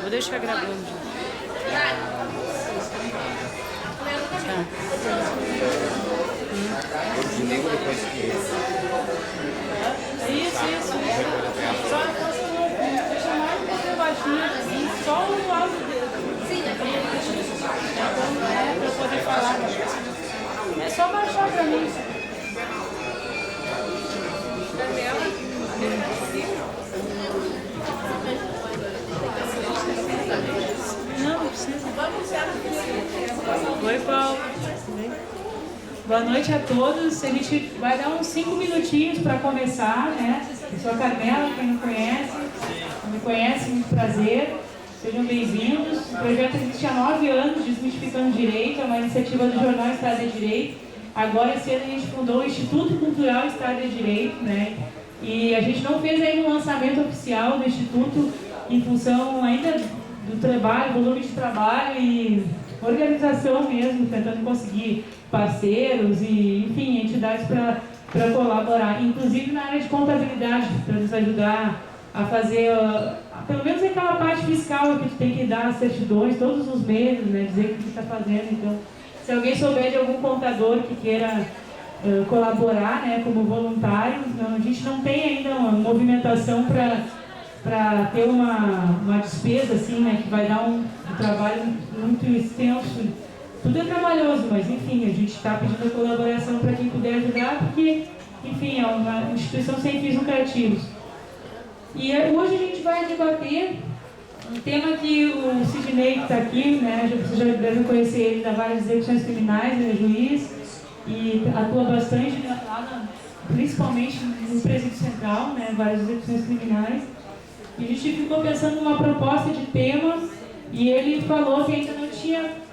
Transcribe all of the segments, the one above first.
Vou deixar gravando. Tá. Isso. Só deixa mais um pouquinho baixinho, assim, só o lado do dedo. Sim, então, pra poder falar. É só baixar pra mim. Não precisa. Oi, Paulo. Boa noite a todos. A gente vai dar uns 5 minutinhos para começar, né? Eu sou a Carmela, quem não conhece. Me conhece, muito prazer. Sejam bem-vindos. O projeto existe há 9 anos, Desmistificando Direito, é uma iniciativa do Jornal Estado de Direito. Agora, esse ano, a gente fundou o Instituto Cultural Estado de Direito, né? E a gente não fez ainda um lançamento oficial do Instituto em função ainda do trabalho, volume de trabalho e organização mesmo, tentando conseguir parceiros e, enfim, entidades para colaborar, inclusive na área de contabilidade, para nos ajudar a fazer, pelo menos aquela parte fiscal que tu tem que dar as certidões todos os meses, né, dizer o que está fazendo. Então, se alguém souber de algum contador que queira colaborar, né, como voluntário, a gente não tem ainda uma movimentação para ter uma despesa assim, né, que vai dar um trabalho muito extenso. Tudo é trabalhoso, mas enfim, a gente está pedindo a colaboração para quem puder ajudar, porque, enfim, é uma instituição sem fins lucrativos. E hoje a gente vai debater um tema que o Sidney, que está aqui, né, vocês já devem conhecer ele da várias execuções criminais, ele é juiz e atua bastante lá, principalmente no Presídio Central, né, várias execuções criminais. E a gente ficou pensando numa proposta de tema e ele falou que ainda não tinha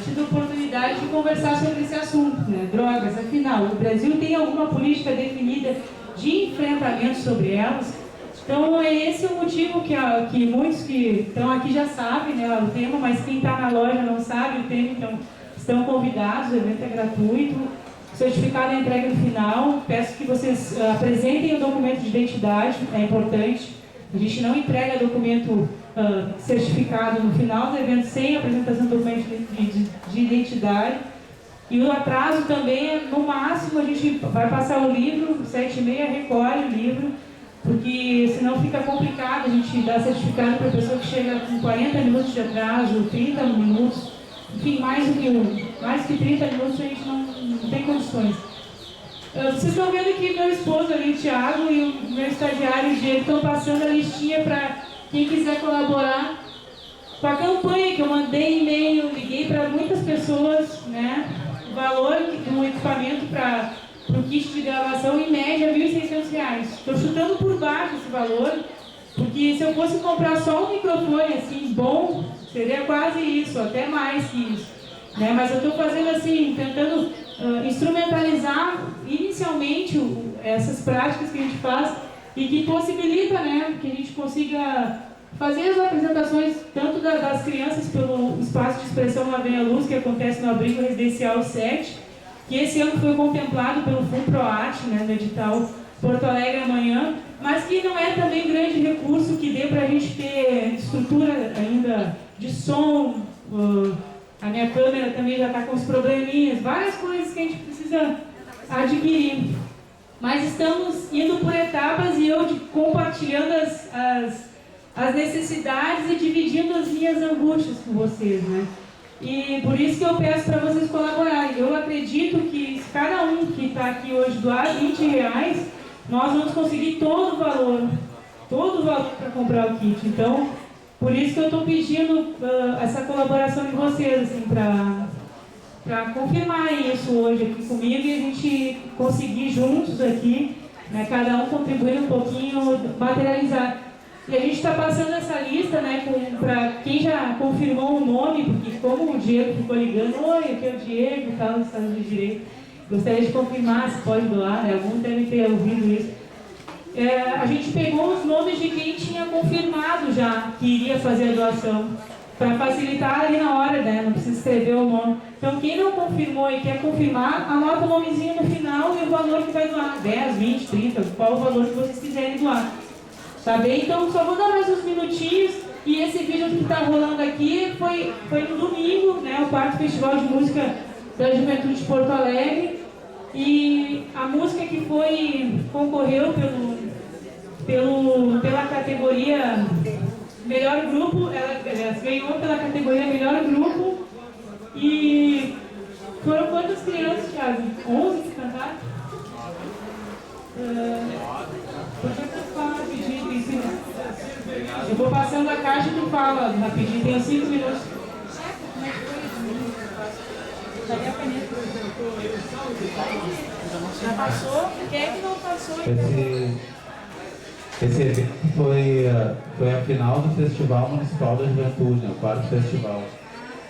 tido oportunidade de conversar sobre esse assunto, né? Drogas. Afinal, o Brasil tem alguma política definida de enfrentamento sobre elas? Então, é esse o motivo que muitos que estão aqui já sabem, né, o tema, mas quem está na loja não sabe o tema, então estão convidados, o evento é gratuito, o certificado é entregue no final. Peço que vocês apresentem o documento de identidade, é importante. A gente não entrega documento certificado no final do evento sem apresentação do documento de identidade. E o atraso também é, no máximo, a gente vai passar o livro, 7h30 recolhe o livro, porque senão fica complicado a gente dar certificado para a pessoa que chega com 40 minutos de atraso, 30 minutos, enfim, mais que 30 minutos a gente não tem condições. Vocês estão vendo que meu esposo ali, o Thiago, e o meu estagiário, o Diego, estão passando a listinha para quem quiser colaborar com a campanha que eu mandei e-mail, liguei para muitas pessoas, né? O valor do equipamento para o kit de gravação, em média, R$ 1.600. Estou chutando por baixo esse valor, porque se eu fosse comprar só um microfone assim, bom, seria quase isso, até mais que isso. Né? Mas eu estou fazendo assim, tentando instrumentalizar inicialmente essas práticas que a gente faz e que possibilita, né, que a gente consiga fazer as apresentações tanto das crianças pelo espaço de expressão Lá Vem a Luz, que acontece no abrigo residencial 7, que esse ano foi contemplado pelo FUNPROAT, né, no edital Porto Alegre Amanhã, mas que não é também grande recurso que dê para a gente ter estrutura ainda de som. A minha câmera também já está com os probleminhas, várias coisas que a gente precisa adquirir. Mas estamos indo por etapas e eu compartilhando as necessidades e dividindo as minhas angústias com vocês, né? E por isso que eu peço para vocês colaborarem. Eu acredito que se cada um que está aqui hoje doar R$20, nós vamos conseguir todo o valor para comprar o kit. Então, por isso que eu estou pedindo essa colaboração de vocês, assim, para confirmar isso hoje aqui comigo e a gente conseguir juntos aqui, né, cada um contribuir um pouquinho, materializar. E a gente está passando essa lista, né, para quem já confirmou o nome, porque como o Diego ficou ligando, oi, aqui é o Diego, tal, no Estado de Direito, gostaria de confirmar se pode doar, né, alguns devem ter ouvido isso. A gente pegou os nomes de quem tinha confirmado já que iria fazer a doação, para facilitar ali na hora, né? Não precisa escrever o nome. Então, quem não confirmou e quer confirmar, anota o nomezinho no final e o valor que vai doar. 10, 20, 30, qual o valor que vocês quiserem doar. Tá bem? Então, só vou dar mais uns minutinhos. E esse vídeo que está rolando aqui foi no domingo, né, o quarto Festival de Música da Juventude de Porto Alegre. E a música que concorreu pela categoria Melhor Grupo, ela ganhou pela categoria Melhor Grupo. E foram quantas crianças, Thiago? 11 que cantaram? Eu vou passando a caixa e tu fala rapidinho, tenho 5 minutos. Cadê a caneta? Já passou? Quem é que não passou? Esse evento foi a final do Festival Municipal da Juventude, né, o quarto festival.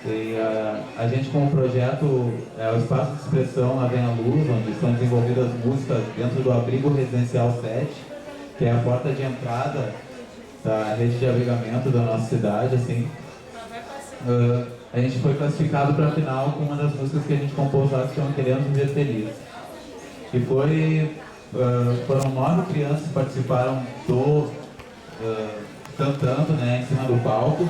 E a gente, com o projeto o Espaço de Expressão Lá Vem a Luz, onde estão desenvolvidas músicas dentro do Abrigo Residencial 7, que é a porta de entrada da rede de abrigamento da nossa cidade, assim. A gente foi classificado para a final com uma das músicas que a gente compôs lá, que chama Queremos Viver Feliz. E foram 9 crianças que participaram cantando, né, em cima do palco.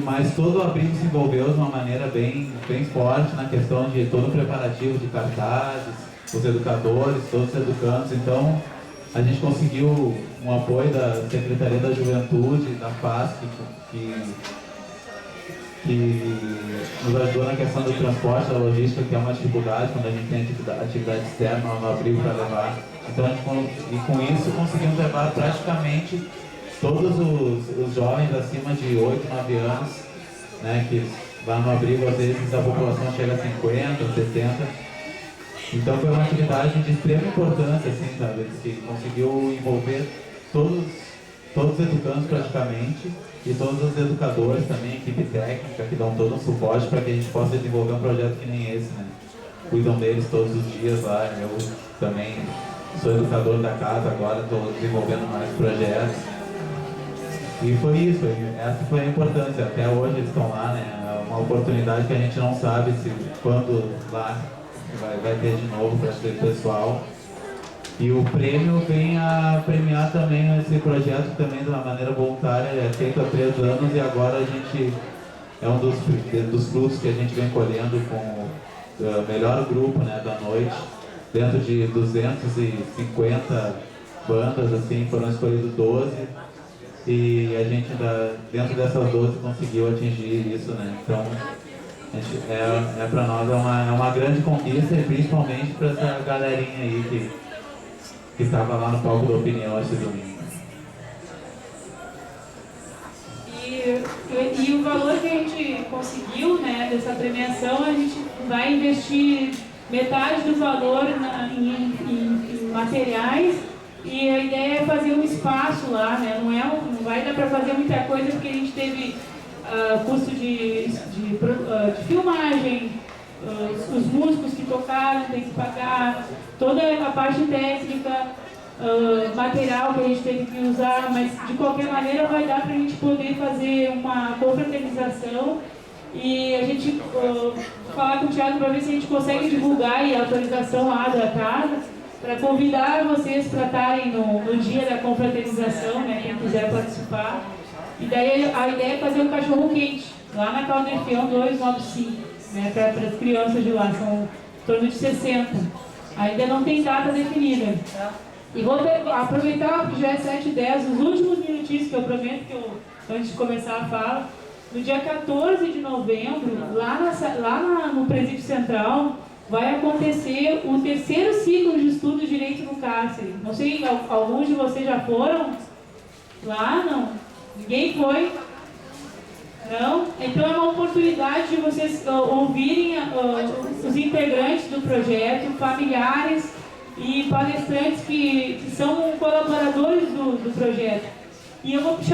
Mas todo o abrigo se envolveu de uma maneira bem forte na questão de todo o preparativo de cartazes, os educadores, todos os educandos. Então, a gente conseguiu um apoio da Secretaria da Juventude, da FASC, que nos ajudou na questão do transporte, da logística, que é uma dificuldade quando a gente tem atividade externa no abrigo para levar. Então, com isso, conseguimos levar praticamente todos os jovens acima de 8, 9 anos, né, que lá no abrigo, às vezes, a população chega a 50, 70. Então foi uma atividade de extrema importância, assim, sabe, que conseguiu envolver todos os educandos praticamente, e todos os educadores também, equipe técnica, que dão todo um suporte para que a gente possa desenvolver um projeto que nem esse, né. Cuidam deles todos os dias lá. Eu também sou educador da casa agora, estou desenvolvendo mais projetos. E foi isso, essa foi a importância. Até hoje eles estão lá, né? É uma oportunidade que a gente não sabe quando lá vai ter de novo para esse pessoal. E o prêmio vem a premiar também esse projeto também de uma maneira voluntária, é feito há 3 anos e agora a gente é um dos frutos que a gente vem colhendo com o melhor grupo, né, da noite. Dentro de 250 bandas, assim, foram escolhidos 12. E a gente, dentro dessas 12, conseguiu atingir isso, né? Então, para nós é uma grande conquista, e principalmente para essa galerinha aí que estava lá no palco da opinião esse domingo. E o valor que a gente conseguiu, né, dessa premiação, a gente vai investir metade do valor em materiais. E a ideia é fazer um espaço lá, né? Não vai dar para fazer muita coisa porque a gente teve custo de filmagem, os músicos que tocaram tem que pagar, toda a parte técnica, material que a gente teve que usar, mas de qualquer maneira vai dar para a gente poder fazer uma confraternização e a gente falar com o Thiago para ver se a gente consegue divulgar a autorização lá da casa, para convidar vocês para estarem no dia da confraternização, né, quem quiser participar. E daí a ideia é fazer um cachorro quente, lá na Caldeirão 295, né, para as crianças de lá, são em torno de 60. Ainda não tem data definida. E vou aproveitar que já é 7h10, os últimos minutinhos que eu prometo antes de começar a fala. No dia 14 de novembro, lá no Presídio Central, vai acontecer o 3º ciclo de estudo de Direito no Cárcere. Não sei, alguns de vocês já foram lá? Não? Ninguém foi? Não? Então é uma oportunidade de vocês ouvirem os integrantes do projeto, familiares e palestrantes que são colaboradores do projeto. E eu vou deixa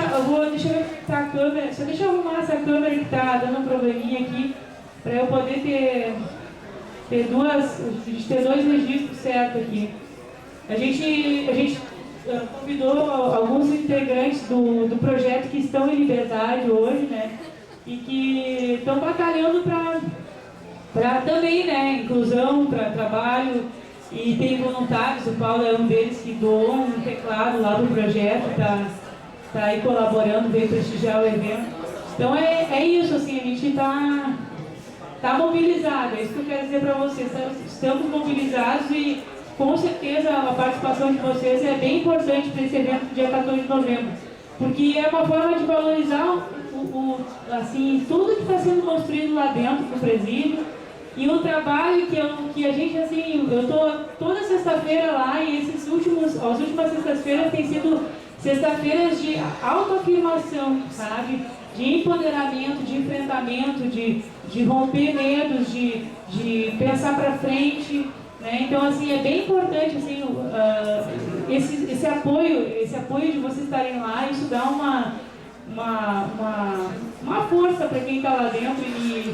eu ver a câmera, só deixa eu arrumar essa câmera que está dando um probleminha aqui, para eu poder ter 2 registros certos aqui. A gente convidou alguns integrantes do projeto que estão em liberdade hoje, né? E que estão batalhando para também, né? Inclusão, para trabalho. E tem voluntários, o Paulo é um deles que doou um teclado lá do projeto, tá aí colaborando, veio prestigiar o evento. Então é isso, assim, a gente tá mobilizado, é isso que eu quero dizer para vocês. Estamos mobilizados e com certeza a participação de vocês é bem importante para esse evento do dia 14 de novembro. Porque é uma forma de valorizar assim, tudo que está sendo construído lá dentro do presídio e o trabalho que a gente, assim, eu estou toda sexta-feira lá e as últimas sextas-feiras têm sido sexta-feiras de autoafirmação, sabe? De empoderamento, de enfrentamento, de romper medos, de pensar para frente, né? Então, assim, é bem importante, assim, esse apoio de vocês estarem lá, isso dá uma força para quem está lá dentro e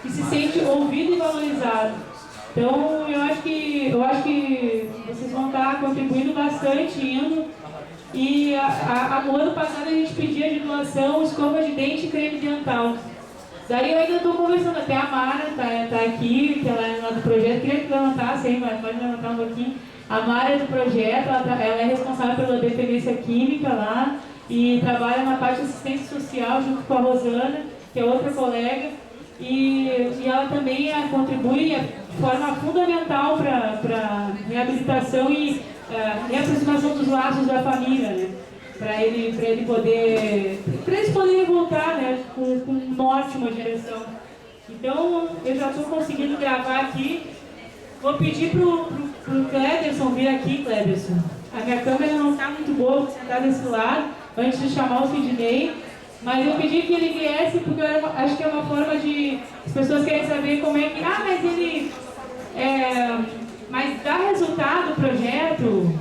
se sente ouvido e valorizado. Então, eu acho que vocês vão estar contribuindo bastante, indo. E no ano passado a gente pedia de doação escova de dente e creme dental. Daí eu ainda estou conversando, até a Mara tá aqui, que ela é lá do projeto. Queria que levantasse aí, mas pode levantar um pouquinho. A Mara é do projeto, ela é responsável pela dependência química lá e trabalha na parte de assistência social junto com a Rosana, que é outra colega. E ela também contribui de forma fundamental para a reabilitação e reaproximação dos laços da família, né? Para eles poderem voltar, né? Com um norte, uma direção. Então, eu já estou conseguindo gravar aqui. Vou pedir para o Cleberson vir aqui, Cleberson. A minha câmera não está muito boa, vou sentar desse lado, antes de chamar o Sidney. Mas eu pedi que ele viesse porque eu acho que é uma forma de... As pessoas querem saber como é que... mas ele... mas dá resultado o projeto?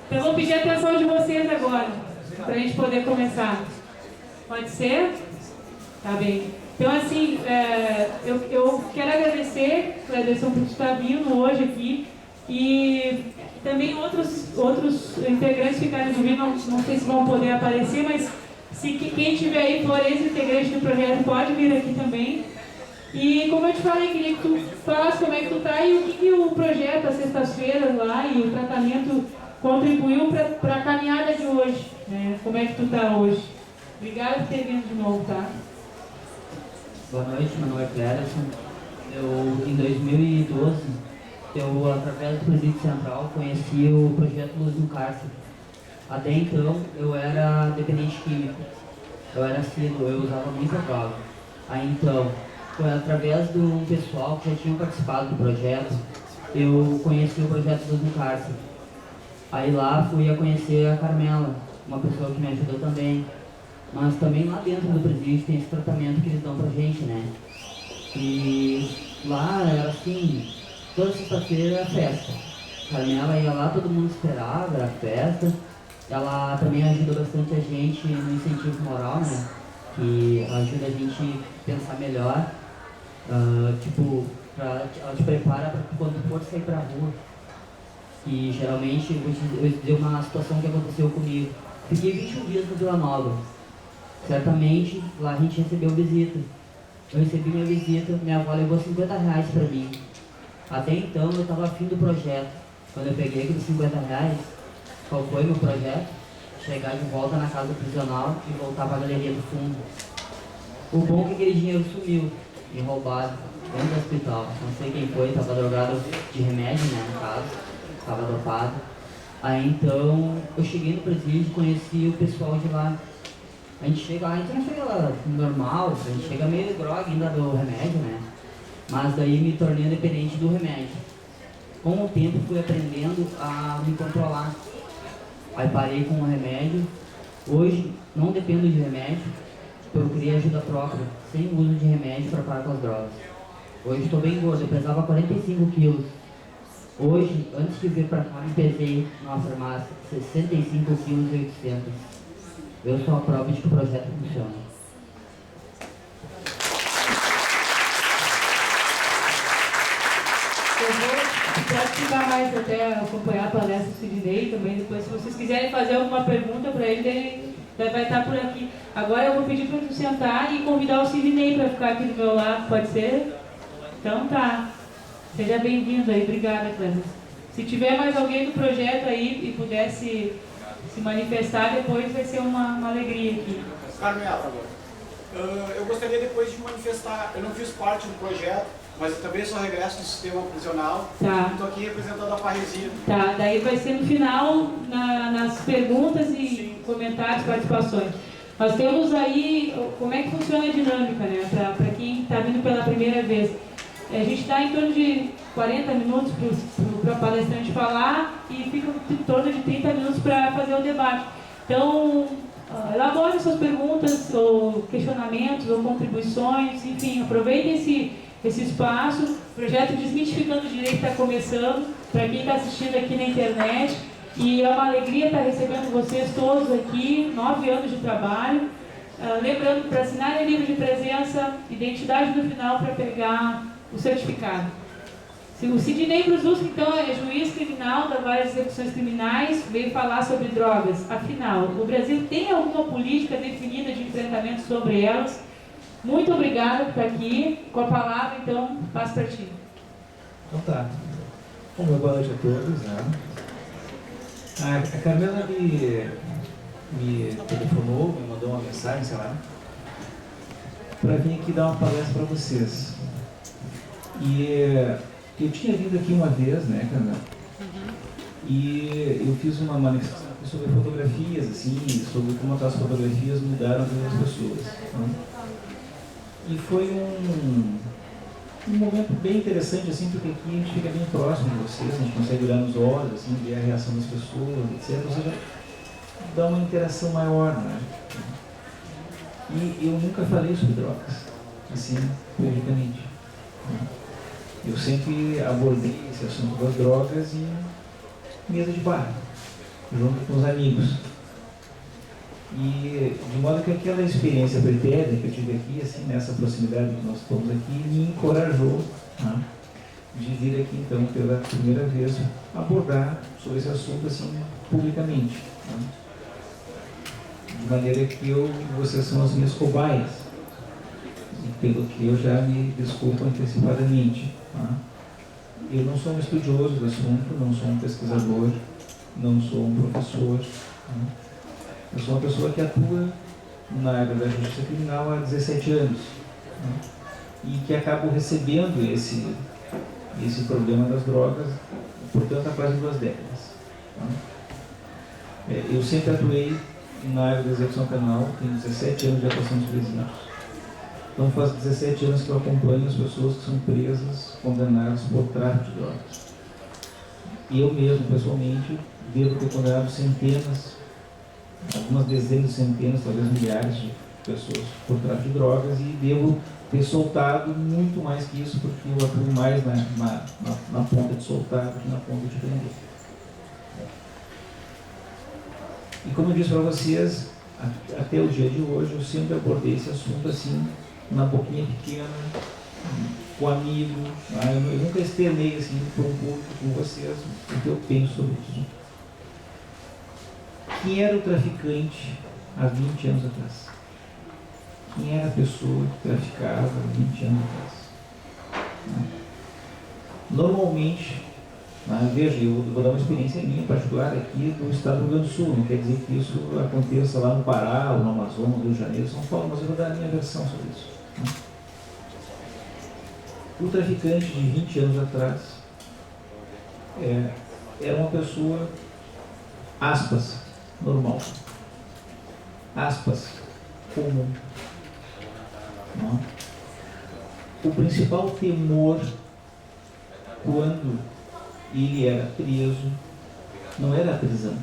Então eu vou pedir a atenção de vocês agora, para a gente poder começar. Pode ser? Tá bem. Então, assim, eu quero agradecer, Cleberson, por estar vindo hoje aqui. E também outros integrantes ficaram de vir, não sei se vão poder aparecer, mas se quem estiver aí for ex-integrante do projeto pode vir aqui também. E como eu te falei, queria que tu falasse como é que tu tá e o que o projeto, as sextas-feiras lá e o tratamento contribuiu para a caminhada de hoje, né? Como é que tu tá hoje? Obrigada por ter vindo de novo, tá? Boa noite, meu nome é Cleberson. Em 2012, através do Presídio Central, conheci o projeto Luz no Cárcere. Até então, eu era dependente químico. Eu era assíduo, eu usava muita droga. Aí então, foi através de um pessoal que já tinha participado do projeto, eu conheci o projeto Luz no Cárcere. Aí lá fui a conhecer a Carmela, uma pessoa que me ajudou também. Mas também lá dentro do presídio tem esse tratamento que eles dão pra gente, né? E lá era assim, toda sexta-feira era festa. A Carmela ia lá, todo mundo esperava, era festa. Ela também ajuda bastante a gente no incentivo moral, né? Que ajuda a gente a pensar melhor. Ela te prepara para quando for sair pra rua. E geralmente, eu vou te dizer uma situação que aconteceu comigo. Fiquei 21 dias no Vila Nova. Certamente, lá a gente recebeu visita. Eu recebi minha visita, minha avó levou R$50 para mim. Até então, eu estava afim do projeto. Quando eu peguei aqueles R$50, qual foi meu projeto? Chegar de volta na casa prisional e voltar para a galeria do fundo. O bom é que aquele dinheiro sumiu e roubado dentro do hospital. Não sei quem foi, estava drogado de remédio, né, no caso. Estava dopado. Aí então, eu cheguei no presídio e conheci o pessoal de lá. A gente chega lá, a gente não chega lá normal, a gente chega meio grog ainda do remédio, né? Mas daí me tornei dependente do remédio. Com o tempo fui aprendendo a me controlar. Aí parei com o remédio. Hoje não dependo de remédio, procurei ajuda própria, sem uso de remédio para parar com as drogas. Hoje estou bem gordo, eu pesava 45 quilos. Hoje, antes de vir para cá, me pesei numa farmácia 65 quilos e 800. Eu sou a prova de que o projeto funciona. Eu vou ficar mais até acompanhar a palestra do Sidney também. Depois, se vocês quiserem fazer alguma pergunta para ele vai estar por aqui. Agora eu vou pedir para tu sentar e convidar o Sidney para ficar aqui do meu lado, pode ser? Então tá. Seja bem-vindo aí. Obrigada, Cleberson. Se tiver mais alguém do projeto aí e pudesse se manifestar, depois vai ser uma alegria aqui. Carmela, eu gostaria depois de manifestar, eu não fiz parte do projeto, mas eu também sou regresso do sistema prisional. Tá. Estou aqui representando a Parresia. Tá, daí vai ser no final, nas perguntas e comentários, participações. Nós temos aí, como é que funciona a dinâmica, né, para quem está vindo pela primeira vez. A gente dá em torno de 40 minutos para o palestrante falar e fica em torno de 30 minutos para fazer o debate. Então, elabore suas perguntas, ou questionamentos, ou contribuições, enfim, aproveitem esse espaço. O projeto Desmistificando o Direito está começando, para quem está assistindo aqui na internet, e é uma alegria estar recebendo vocês todos aqui, 9 anos de trabalho. Lembrando, para assinar o livro de presença, identidade no final para pegar o certificado. O Sidney Brusque, então, é juiz criminal da Vara de Execuções Criminais, veio falar sobre drogas. Afinal, o Brasil tem alguma política definida de enfrentamento sobre elas? Muito obrigada por estar aqui. Com a palavra, então, passo para ti. Então tá. Bom, boa noite a todos. Né? A Carmela me telefonou, me mandou uma mensagem, sei lá, para vir aqui dar uma palestra para vocês. E eu tinha vindo aqui uma vez, né, Carmela? E eu fiz uma manifestação sobre fotografias, assim, sobre como as fotografias mudaram a vida das pessoas. Né? E foi um momento bem interessante, assim, porque aqui a gente fica bem próximo de vocês, a gente consegue olhar nos olhos, assim, ver a reação das pessoas, etc. Ou seja, dá uma interação maior, né? E eu nunca falei sobre drogas, assim, publicamente. Eu sempre abordei esse assunto das drogas em mesa de bar, junto com os amigos. E de modo que aquela experiência pretéria que eu tive aqui, assim, nessa proximidade que nós estamos aqui, me encorajou, né, de vir aqui então pela primeira vez abordar sobre esse assunto assim publicamente. Né, de maneira que vocês são as minhas cobaias, e pelo que eu já me desculpo antecipadamente. Né. Eu não sou um estudioso do assunto, não sou um pesquisador, não sou um professor. Né. Eu sou uma pessoa que atua na área da justiça criminal há 17 anos, né, e que acabo recebendo esse problema das drogas, portanto, há quase 2 décadas. Né. Eu sempre atuei na área da execução penal, tenho 17 anos de atuação nos presídios. Então, faz 17 anos que eu acompanho as pessoas que são presas, condenadas por tráfico de drogas. E eu mesmo, pessoalmente, devo ter condenado centenas, algumas dezenas, centenas, talvez milhares de pessoas por tráfico de drogas, e devo ter soltado muito mais que isso, porque eu atuo mais na ponta de soltar do que na ponta de prender. E como eu disse para vocês, até o dia de hoje, eu sempre abordei esse assunto assim, na boquinha pequena, com amigos. Eu nunca externei assim para um público com vocês o que eu penso sobre isso. Quem era o traficante há 20 anos atrás? Quem era a pessoa que traficava há 20 anos atrás? Normalmente, veja, eu vou dar uma experiência minha particular aqui do estado do Rio Grande do Sul, não quer dizer que isso aconteça lá no Pará, ou no Amazonas, no Rio de Janeiro, São Paulo, mas eu vou dar a minha versão sobre isso. O traficante de 20 anos atrás era uma pessoa, aspas, normal, aspas, comum. Não? O principal temor quando ele era preso não era a prisão.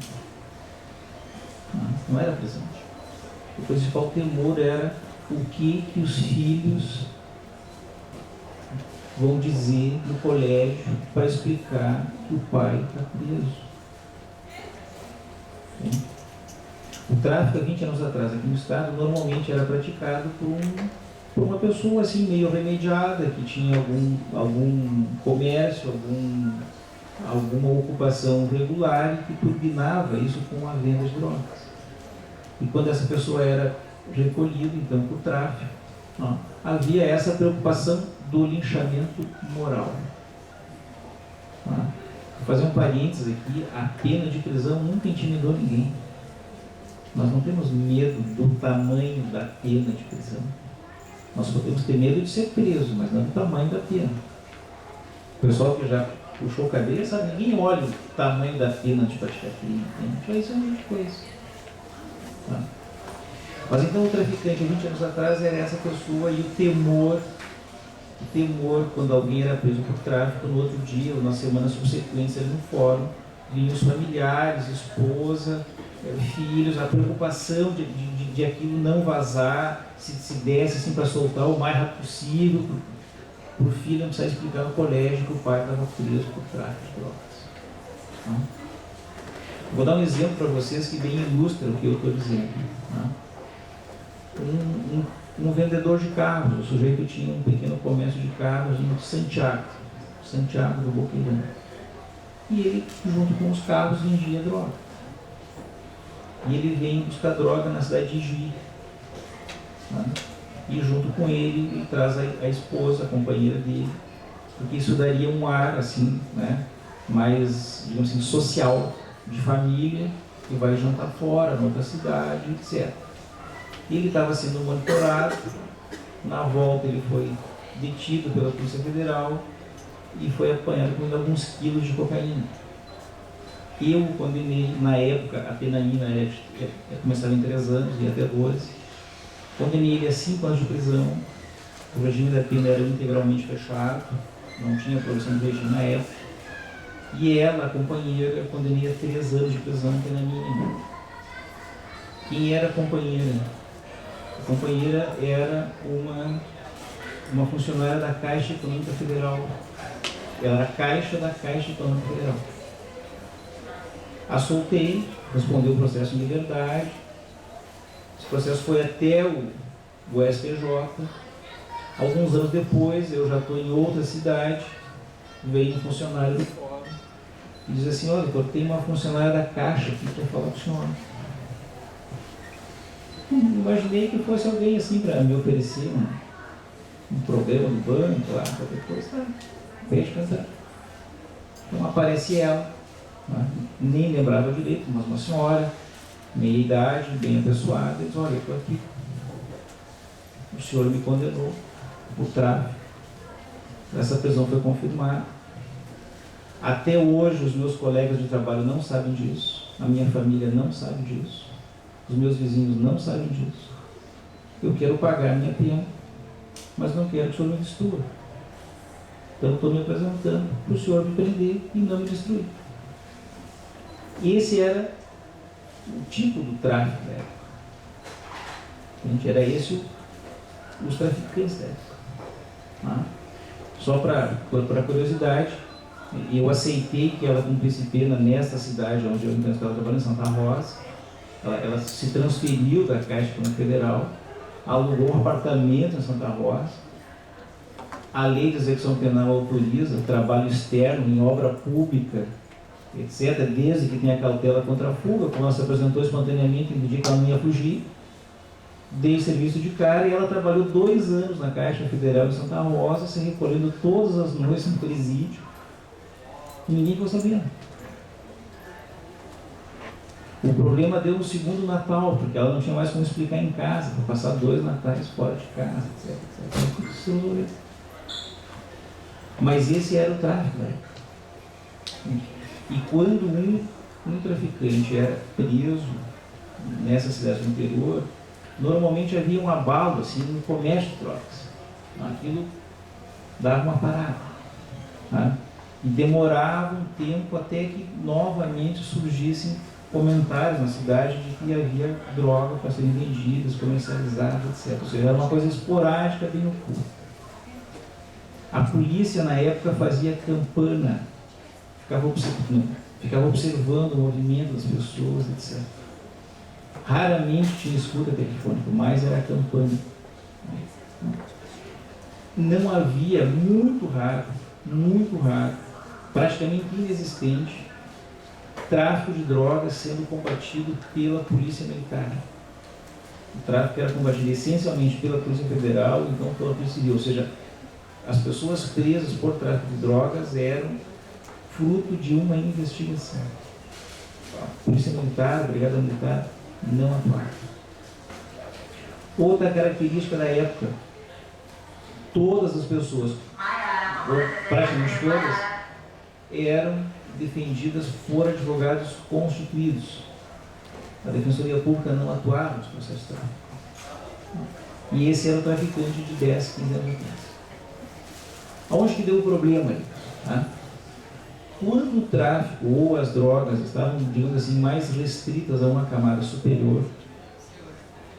Não era a prisão. O principal temor era o que os filhos vão dizer no colégio para explicar que o pai está preso. O tráfico há 20 anos atrás aqui no estado normalmente era praticado por uma pessoa assim meio remediada, que tinha algum comércio, alguma ocupação regular, e que turbinava isso com a venda de drogas. E quando essa pessoa era recolhida então por tráfico, havia essa preocupação do linchamento moral. fazer um parênteses aqui, a pena de prisão nunca intimidou ninguém. Nós não temos medo do tamanho da pena de prisão. Nós podemos ter medo de ser preso, mas não do tamanho da pena. O pessoal que já puxou cabeça, ninguém olha o tamanho da pena de praticar crime. Isso é uma coisa. Tá? Mas então o traficante, 20 anos atrás, era essa pessoa e o temor, quando alguém era preso por tráfico, no outro dia ou nas semanas subsequentes ali no fórum, vinham os familiares, esposa, filhos, a preocupação de aquilo não vazar, se desse assim para soltar o mais rápido possível, por filho não precisar explicar no colégio que o pai estava preso por tráfico de drogas. Tá? Vou dar um exemplo para vocês que bem ilustra o que eu estou dizendo. Tá? Um vendedor de carros, o sujeito tinha um pequeno comércio de carros em Santiago do Boqueirão. E ele, junto com os carros, vendia droga. E ele vem buscar droga na cidade de Juí. Tá? E junto com ele traz a esposa, a companheira dele, porque isso daria um ar assim, né, mais, digamos assim, social, de família, que vai jantar fora, noutra cidade, etc. Ele estava sendo monitorado, na volta ele foi detido pela Polícia Federal e foi apanhado com alguns quilos de cocaína. Eu condenei, na época, a penaína começava em 3 anos e até 12. Condenei ele a 5 anos de prisão. O regime da pena era integralmente fechado, não tinha proibição de regime na época. E ela, a companheira, eu condenei a 3 anos de prisão, pena mínima. Quem era a companheira? A companheira era uma funcionária da Caixa Econômica Federal. Ela era caixa da Caixa Econômica Federal. A soltei, respondeu o processo em liberdade. Esse processo foi até o STJ. Alguns anos depois, eu já estou em outra cidade, veio um funcionário do fórum e diz assim: olha, doutor, tem uma funcionária da Caixa aqui para falar com o senhor. Imaginei que fosse alguém assim para me oferecer um problema no banco, qualquer coisa, tá? Pede cantar. Então aparece ela, né? Nem lembrava direito, mas uma senhora, meia idade, bem apessoada, e diz: olha, eu estou aqui. O senhor me condenou por tráfico. Essa prisão foi confirmada. Até hoje os meus colegas de trabalho não sabem disso, a minha família não sabe disso. Os meus vizinhos não sabem disso. Eu quero pagar a minha pena, mas não quero que o senhor me destrua. Então estou me apresentando para o senhor me prender e não me destruir. Esse era o tipo do tráfico da época. Era esse os traficantes da época. Só para curiosidade, eu aceitei que ela cumprisse pena nesta cidade onde eu estava trabalhando, em Santa Rosa. Ela se transferiu da Caixa Econômica Federal, alugou um apartamento em Santa Rosa. A lei de execução penal autoriza trabalho externo em obra pública, etc., desde que tenha cautela contra a fuga. Como ela se apresentou espontaneamente no dia que ela não ia fugir, dei serviço de cara e ela trabalhou 2 anos na Caixa Federal de Santa Rosa, se recolhendo todas as noites no presídio, e ninguém ficou sabendo. O problema deu no segundo Natal, porque ela não tinha mais como explicar em casa, para passar 2 natais fora de casa, etc. Mas esse era o tráfico, né? E quando um traficante era preso nessa cidade do interior, normalmente havia um abalo assim, no comércio de drogas. Aquilo dava uma parada. Tá? E demorava um tempo até que novamente surgissem comentários na cidade de que havia droga para serem vendidas, comercializadas, etc. Ou seja, era uma coisa esporádica, bem oculta. A polícia na época fazia campana, ficava observando o movimento das pessoas, etc. Raramente tinha escuta telefônica, mas era campana. Não havia, muito raro, praticamente inexistente, tráfico de drogas sendo combatido pela Polícia Militar. O tráfico era combatido essencialmente pela Polícia Federal e não pela Polícia Civil, ou seja, as pessoas presas por tráfico de drogas eram fruto de uma investigação. A Polícia Militar, a Brigada Militar, não atuava. Outra característica da época, todas as pessoas, ou praticamente todas, eram defendidas por advogados constituídos. A Defensoria Pública não atuava nos processos de tráfico. E esse era o traficante de 10, 15 anos atrás. Aonde que deu o problema aí? Tá? Quando o tráfico ou as drogas estavam, digamos assim, mais restritas a uma camada superior,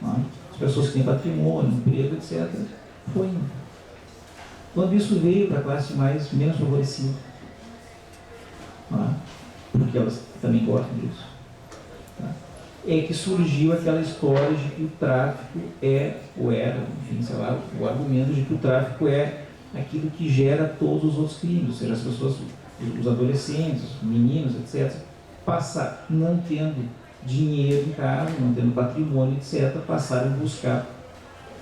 tá? As pessoas que têm patrimônio, emprego, etc., foi indo. Quando isso veio para a classe menos favorecida, tá? Porque elas também gostam disso, tá? É que surgiu aquela história de que o tráfico é, ou era, enfim, sei lá, o argumento de que o tráfico é aquilo que gera todos os outros crimes, ou seja, as pessoas, os adolescentes, os meninos, etc., passar, não tendo dinheiro em casa, não tendo patrimônio, etc., passaram a buscar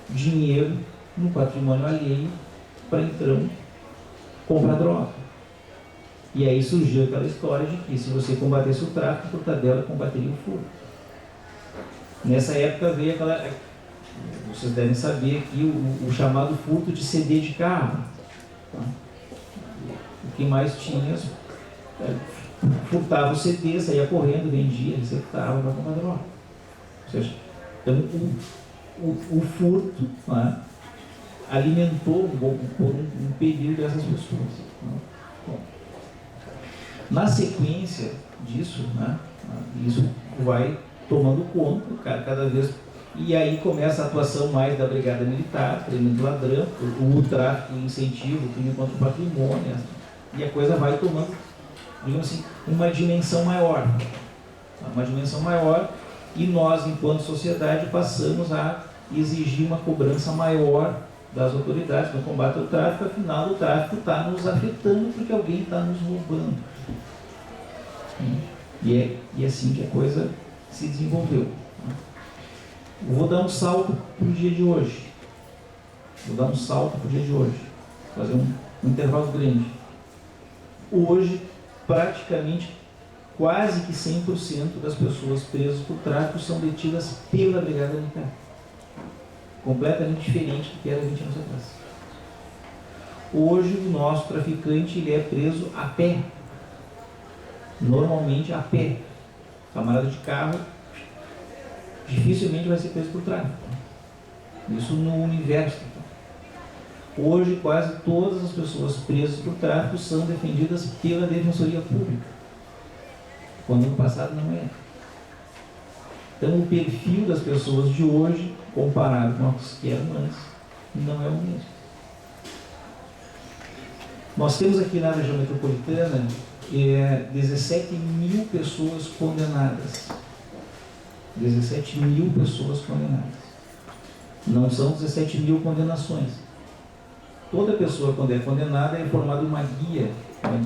dinheiro no patrimônio alheio para então comprar droga. E aí surgiu aquela história de que se você combatesse o tráfico, por tabela combateria o furto. Nessa época veio aquela, vocês devem saber aqui, o chamado furto de CD de carro. Tá? O que mais tinha, furtava o CD, saía correndo, vendia, receptava para comprar droga. Ou seja, então o furto, né, alimentou por um período dessas pessoas. Né? Bom, na sequência disso, né, isso vai tomando conta, cada vez. E aí começa a atuação mais da Brigada Militar, prendendo ladrão, o tráfico, o incentivo, o crime contra o patrimônio, e a coisa vai tomando, digamos assim, uma dimensão maior. Uma dimensão maior, e nós, enquanto sociedade, passamos a exigir uma cobrança maior das autoridades no combate ao tráfico. Afinal, o tráfico está nos afetando porque alguém está nos roubando. E é assim que a coisa se desenvolveu. Eu vou dar um salto para o dia de hoje. Fazer um intervalo grande. Hoje, praticamente, quase que 100% das pessoas presas por tráfico são detidas pela Brigada Militar. Completamente diferente do que era 20 anos atrás. Hoje, o nosso traficante ele é preso a pé. Normalmente a pé. Camarada de carro dificilmente vai ser preso por tráfico. Isso no universo. Hoje, quase todas as pessoas presas por tráfico são defendidas pela Defensoria Pública, quando no passado não era. Então, o perfil das pessoas de hoje, comparado com os que eram antes, não é o mesmo. Nós temos aqui na região metropolitana 17 mil pessoas condenadas. 17 mil pessoas condenadas. Não são 17 mil condenações. Toda pessoa, quando é condenada, é formada uma guia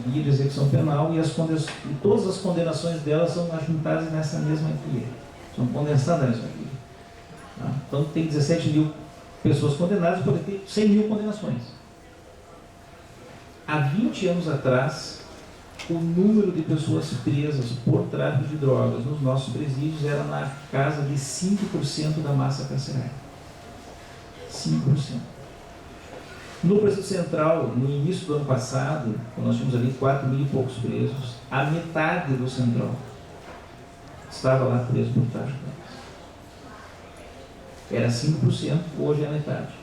de execução penal, e todas as condenações dela são ajuntadas nessa mesma guia. São condensadas nessa guia. Tá? Então, tem 17 mil pessoas condenadas, pode ter 100 mil condenações. Há 20 anos atrás, o número de pessoas presas por tráfico de drogas nos nossos presídios era na casa de 5% da massa carcerária. 5%. No Presídio Central, no início do ano passado, quando nós tínhamos ali 4 mil e poucos presos, a metade do Central estava lá preso por tráfico de drogas. Era 5%, hoje é a metade.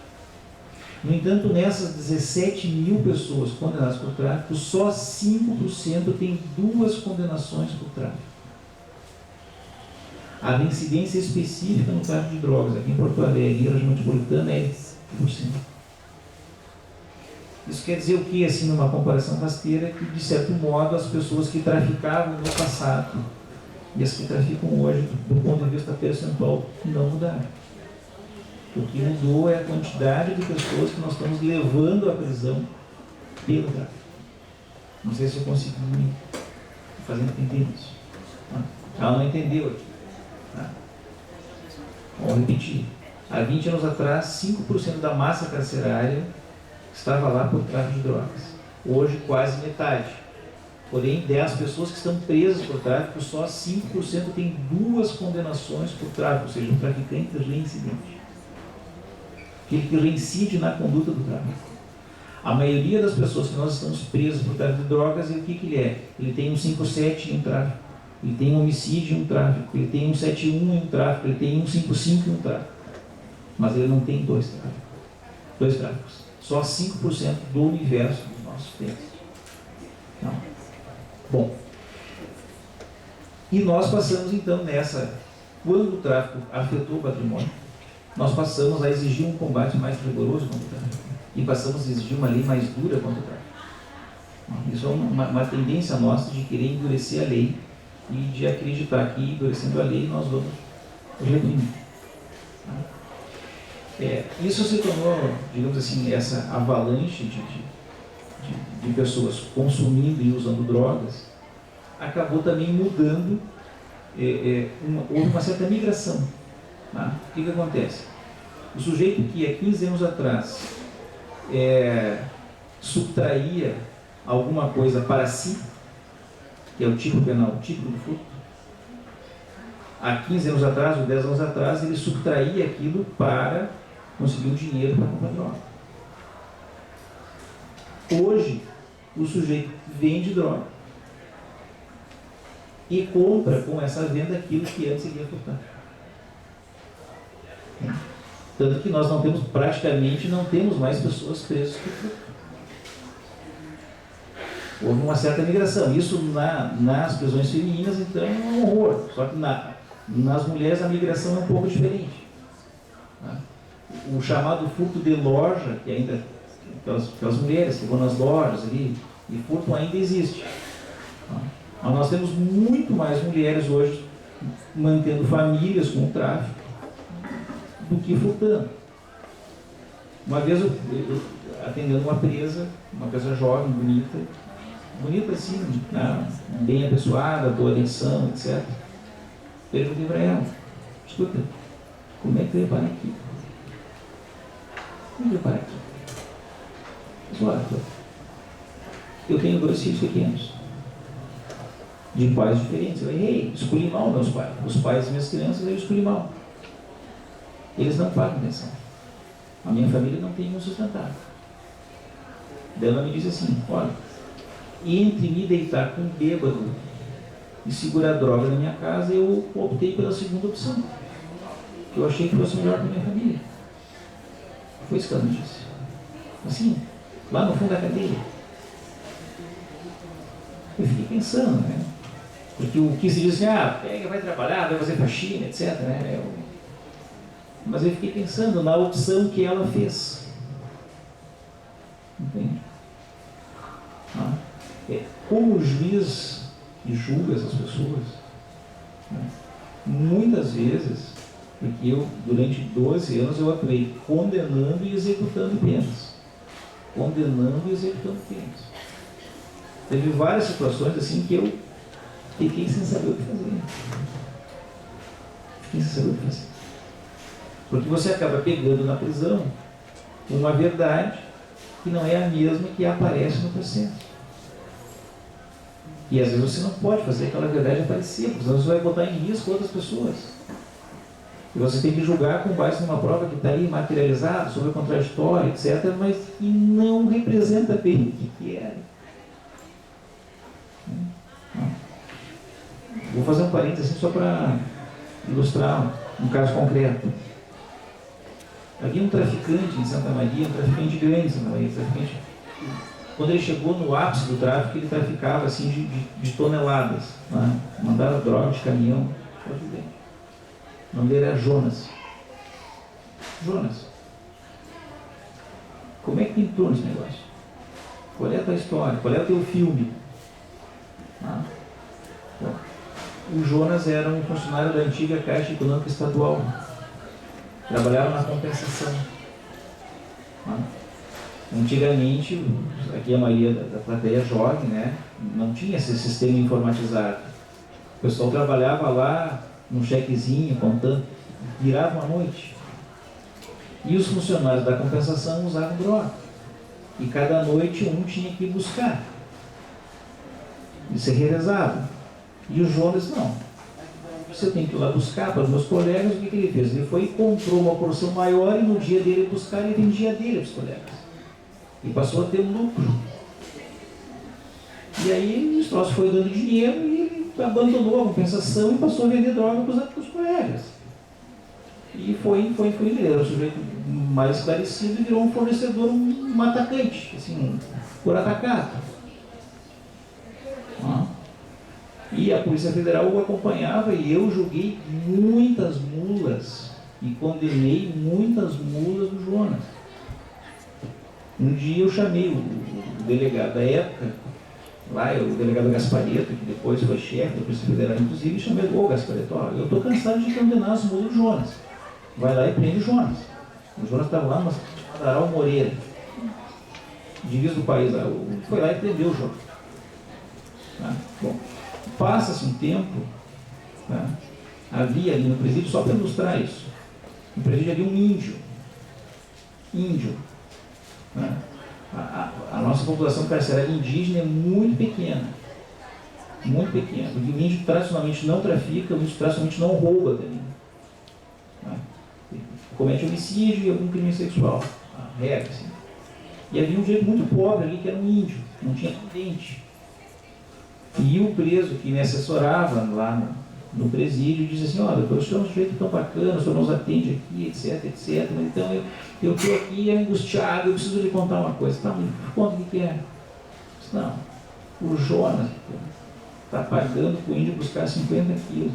No entanto, nessas 17 mil pessoas condenadas por tráfico, só 5% tem 2 condenações por tráfico. A incidência específica no tráfico de drogas aqui em Porto Alegre, na região metropolitana, é 5%. Isso quer dizer o que, assim, numa comparação rasteira, que de certo modo as pessoas que traficavam no passado e as que traficam hoje, do ponto de vista percentual, não mudaram. O que mudou é a quantidade de pessoas que nós estamos levando à prisão pelo tráfico. Não sei se eu consegui me fazer entender isso. Ela não entendeu aqui. Tá? Vamos repetir. Há 20 anos atrás, 5% da massa carcerária estava lá por tráfico de drogas. Hoje, quase metade. Porém, das pessoas que estão presas por tráfico, só 5% tem 2 condenações por tráfico, ou seja, um traficante reincidente. Aquele que reincide na conduta do tráfico. A maioria das pessoas que nós estamos presas por tráfico de drogas, o que ele é? Ele tem um 5.7 em tráfico, ele tem um homicídio em um tráfico, ele tem um 7.1 em um tráfico, ele tem um 5.5 em um tráfico. Mas ele não tem 2 tráficos. Só 5% do universo dos nossos presos. Não. Bom, e nós passamos então quando o tráfico afetou o patrimônio, nós passamos a exigir um combate mais rigoroso contra o tráfico e passamos a exigir uma lei mais dura contra o tráfico. Isso é uma tendência nossa de querer endurecer a lei e de acreditar que endurecendo a lei nós vamos reprimir. Isso se tornou, digamos assim, essa avalanche de pessoas consumindo e usando drogas, acabou também mudando, houve uma certa migração. Tá? O que acontece? O sujeito que há 15 anos atrás subtraía alguma coisa para si, que é o tipo penal, o tipo do furto, há 15 anos atrás ou 10 anos atrás, ele subtraía aquilo para conseguir um dinheiro para comprar droga. Hoje, o sujeito vende droga e compra com essa venda aquilo que antes ele ia furtar. Tanto que nós praticamente não temos mais pessoas presas por furto. Houve uma certa migração. Isso nas prisões femininas, então, é um horror. Só que nas mulheres a migração é um pouco diferente. O chamado furto de loja, que ainda aquelas mulheres que vão nas lojas ali e furtam, ainda existe. Mas nós temos muito mais mulheres hoje mantendo famílias com o tráfico do que furtando. Uma vez eu atendendo uma presa jovem, bonita assim, né? Bem apessoada, boa atenção, etc. Perguntei para ela: escuta, como é que eu ia parar aqui? Como é que eu ia parar aqui? Eu tenho 2 filhos pequenos, de pais diferentes. Eu errei, escolhi mal meus pais. Os pais das minhas crianças eu escolhi mal. Eles não pagam pensão. A minha família não tem um sustentável. Daí ela me disse assim: olha, entre me deitar com um bêbado e segurar droga na minha casa, eu optei pela segunda opção, que eu achei que fosse melhor para a minha família. Foi isso que ela me disse. Assim, lá no fundo da cadeia. Eu fiquei pensando, né? Porque o que se diz assim, pega, vai trabalhar, vai fazer faxina, etc. Né? Mas eu fiquei pensando na opção que ela fez. Entende? Como o juiz que julga essas pessoas, né? Muitas vezes, porque eu, durante 12 anos, eu atuei condenando e executando penas. Condenando e executando penas. Teve várias situações assim que eu fiquei sem saber o que fazer. Fiquei sem saber o que fazer. Porque você acaba pegando na prisão uma verdade que não é a mesma que aparece no processo. E às vezes você não pode fazer aquela verdade aparecer, porque senão você vai botar em risco outras pessoas. E você tem que julgar com base numa prova que está aí materializada, sobre o contraditório, etc., mas que não representa bem o que é. Vou fazer um parênteses assim, só para ilustrar um caso concreto. Havia um traficante em Santa Maria, um traficante grande em Santa Maria, quando ele chegou no ápice do tráfico, ele traficava assim de toneladas, né? Mandava droga de caminhão. O nome dele era Jonas. Jonas, como é que entrou nesse negócio? Qual é a tua história? Qual é o teu filme? Bom, o Jonas era um funcionário da antiga Caixa Econômica Estadual. Trabalhava na compensação. Antigamente, aqui a maioria da plateia jovem, né, não tinha esse sistema informatizado. O pessoal trabalhava lá num chequezinho, contando, virava uma noite. E os funcionários da compensação usavam droga. E cada noite um tinha que buscar. de ser revezado. E o Jonas não. Você tem que ir lá buscar para os meus colegas. O que ele fez? Ele foi e comprou uma porção maior e no dia dele buscar ele vendia dele para os colegas. E passou a ter um lucro. E aí o troço foi dando dinheiro e ele abandonou a compensação e passou a vender droga para os colegas. E ele era um sujeito mais esclarecido e virou um fornecedor, um atacante, assim, por atacado. E a Polícia Federal o acompanhava e eu julguei muitas mulas e condenei muitas mulas do Jonas. Um dia eu chamei o delegado da época, lá, o delegado Gasparetto, que depois foi chefe da Polícia Federal, inclusive, e chamei o Gasparetto, eu estou cansado de condenar as mulas do Jonas. Vai lá e prende o Jonas. O Jonas estava lá, mas Madaral Moreira, divisa do país lá, foi lá e prendeu o Jonas. Bom, passa-se um tempo, havia ali no presídio, só para ilustrar isso, no presídio havia um índio. A nossa população carcerária indígena é muito pequena, porque o índio tradicionalmente não trafica, o índio tradicionalmente não rouba também. Comete homicídio e algum crime sexual, a regra, assim. E havia um jeito muito pobre ali, que era um índio, não tinha dente. E o preso que me assessorava lá no presídio disse assim: olha, doutor, o senhor é um sujeito tão bacana, o senhor nos atende aqui, etc. Então eu estou aqui angustiado, eu preciso lhe contar uma coisa. Tá, me conta o que é. Disse, não, o Jonas está pagando para o índio buscar 50 quilos.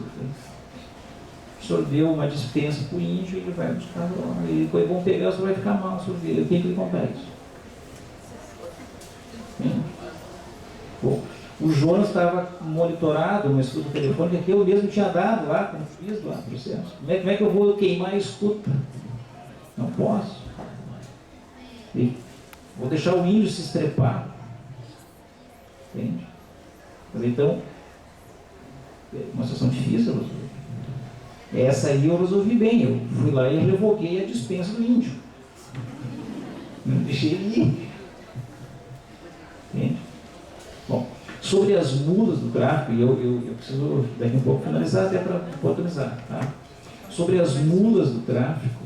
O senhor deu uma dispensa para o índio e ele vai buscar droga. E depois vão pegar, o senhor vai ficar mal, o senhor vê. Eu tenho que lhe contar isso. Bom, o Jonas estava monitorado no estudo telefônico que eu mesmo tinha dado lá, como fiz lá no processo. Como é que eu vou queimar a escuta? Não posso. E vou deixar o índio se estrepar. Entende? Mas então, uma situação difícil, eu resolvi. Essa aí eu resolvi bem. Eu fui lá e revoguei a dispensa do índio. Não deixei ele ir. Entende? Bom, sobre as mulas do tráfico, e eu preciso daqui um pouco finalizar até para oportunizar, tá? Sobre as mulas do tráfico,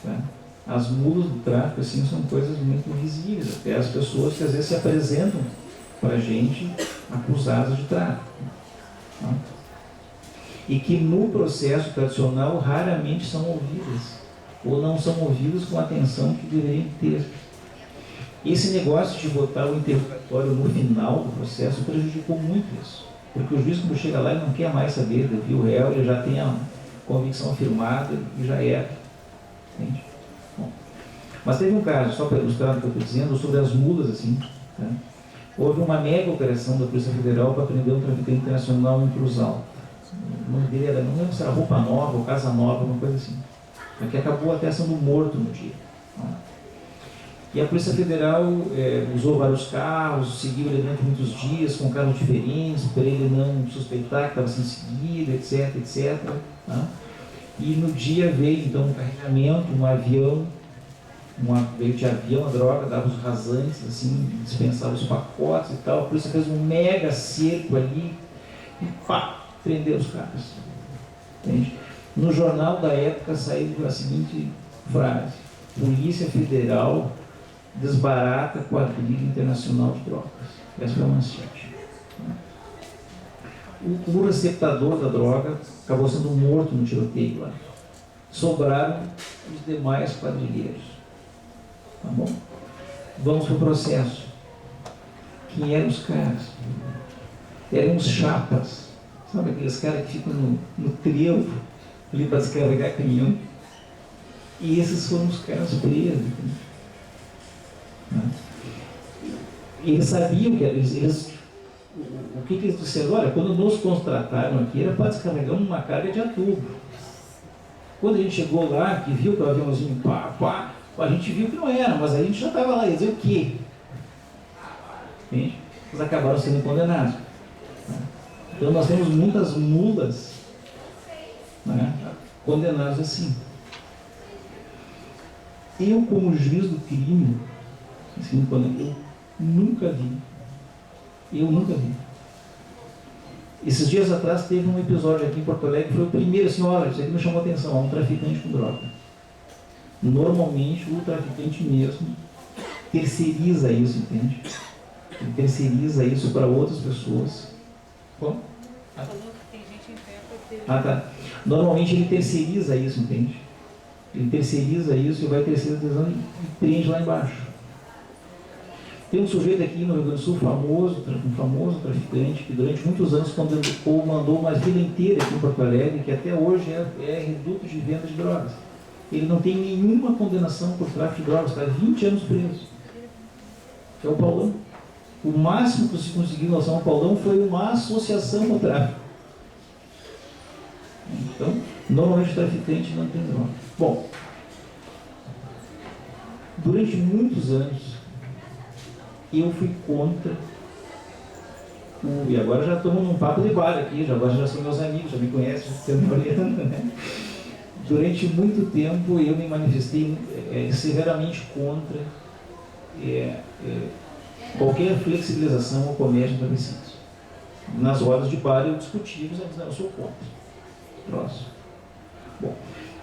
tá? As mulas do tráfico, assim, são coisas muito visíveis, até as pessoas que às vezes se apresentam para a gente acusadas de tráfico, tá? E que no processo tradicional raramente são ouvidas, ou não são ouvidas com a atenção que deveriam ter. Esse negócio de botar o interrogatório no final do processo prejudicou muito isso. Porque o juiz, quando chega lá, ele não quer mais saber de ouvir o réu, ele já tem a convicção firmada e já era. Entende? Bom, mas teve um caso, só para ilustrar o que eu estou dizendo, sobre as mulas, assim. Tá? Houve uma mega operação da Polícia Federal para prender um traficante internacional em Cruz Alta. O nome dele era, não lembro se era Roupa Nova ou Casa Nova, uma coisa assim. Mas que acabou até sendo morto no dia. Tá? E a Polícia Federal usou vários carros, seguiu ele durante muitos dias com carros diferentes, para ele não suspeitar que estava sendo seguido, etc. Tá? E no dia veio então um carregamento, um avião, veio de avião a droga, dava os rasantes, assim, dispensava os pacotes e tal. A polícia fez um mega cerco ali e pá, prendeu os caras. Entende? No jornal da época saiu a seguinte frase: Polícia Federal desbarata quadrilha internacional de drogas. Essa foi a manchete. O receptador da droga acabou sendo morto no tiroteio lá. Sobraram os demais quadrilheiros. Tá bom? Vamos para o processo. Quem eram os caras? Eram os chapas. Sabe aqueles caras que ficam no trevo ali para descarregar caminhão? E esses foram os caras presos. Eles sabiam que o que eles disseram? Olha, quando nos contrataram aqui era para descarregar uma carga de adubo. Quando a gente chegou lá, que viu que o aviãozinho a gente viu que não era, mas a gente já estava lá, ia dizer o quê? Entende? Eles acabaram sendo condenados. Então nós temos muitas mulas, né, condenadas assim. Eu, como juiz do crime, assim, eu nunca vi Esses dias atrás teve um episódio aqui em Porto Alegre, foi o primeiro, assim, olha, isso aqui me chamou a atenção, um traficante com droga. Normalmente o traficante mesmo terceiriza isso, entende? Ele terceiriza isso para outras pessoas. Como? Tá. Normalmente ele terceiriza isso, entende? Ele terceiriza isso e vai terceirizando e prende lá embaixo. Tem um sujeito aqui no Rio Grande do Sul, um famoso traficante, que durante muitos anos mandou uma vila inteira aqui em Porto Alegre, que até hoje é reduto de venda de drogas. Ele não tem nenhuma condenação por tráfico de drogas, está 20 anos preso. Que é o Paulão. O máximo que se conseguiu em relação ao Paulão foi uma associação ao tráfico. Então, normalmente o traficante não tem droga. Bom, durante muitos anos, eu fui contra e agora já estamos num papo de bar aqui, agora já são meus amigos, já me conhecem, já estão me olhando, né? Durante muito tempo eu me manifestei severamente contra qualquer flexibilização ao comércio de entorpecentes. Nas horas de bar eu discuti, eu sou contra. Próximo. Bom,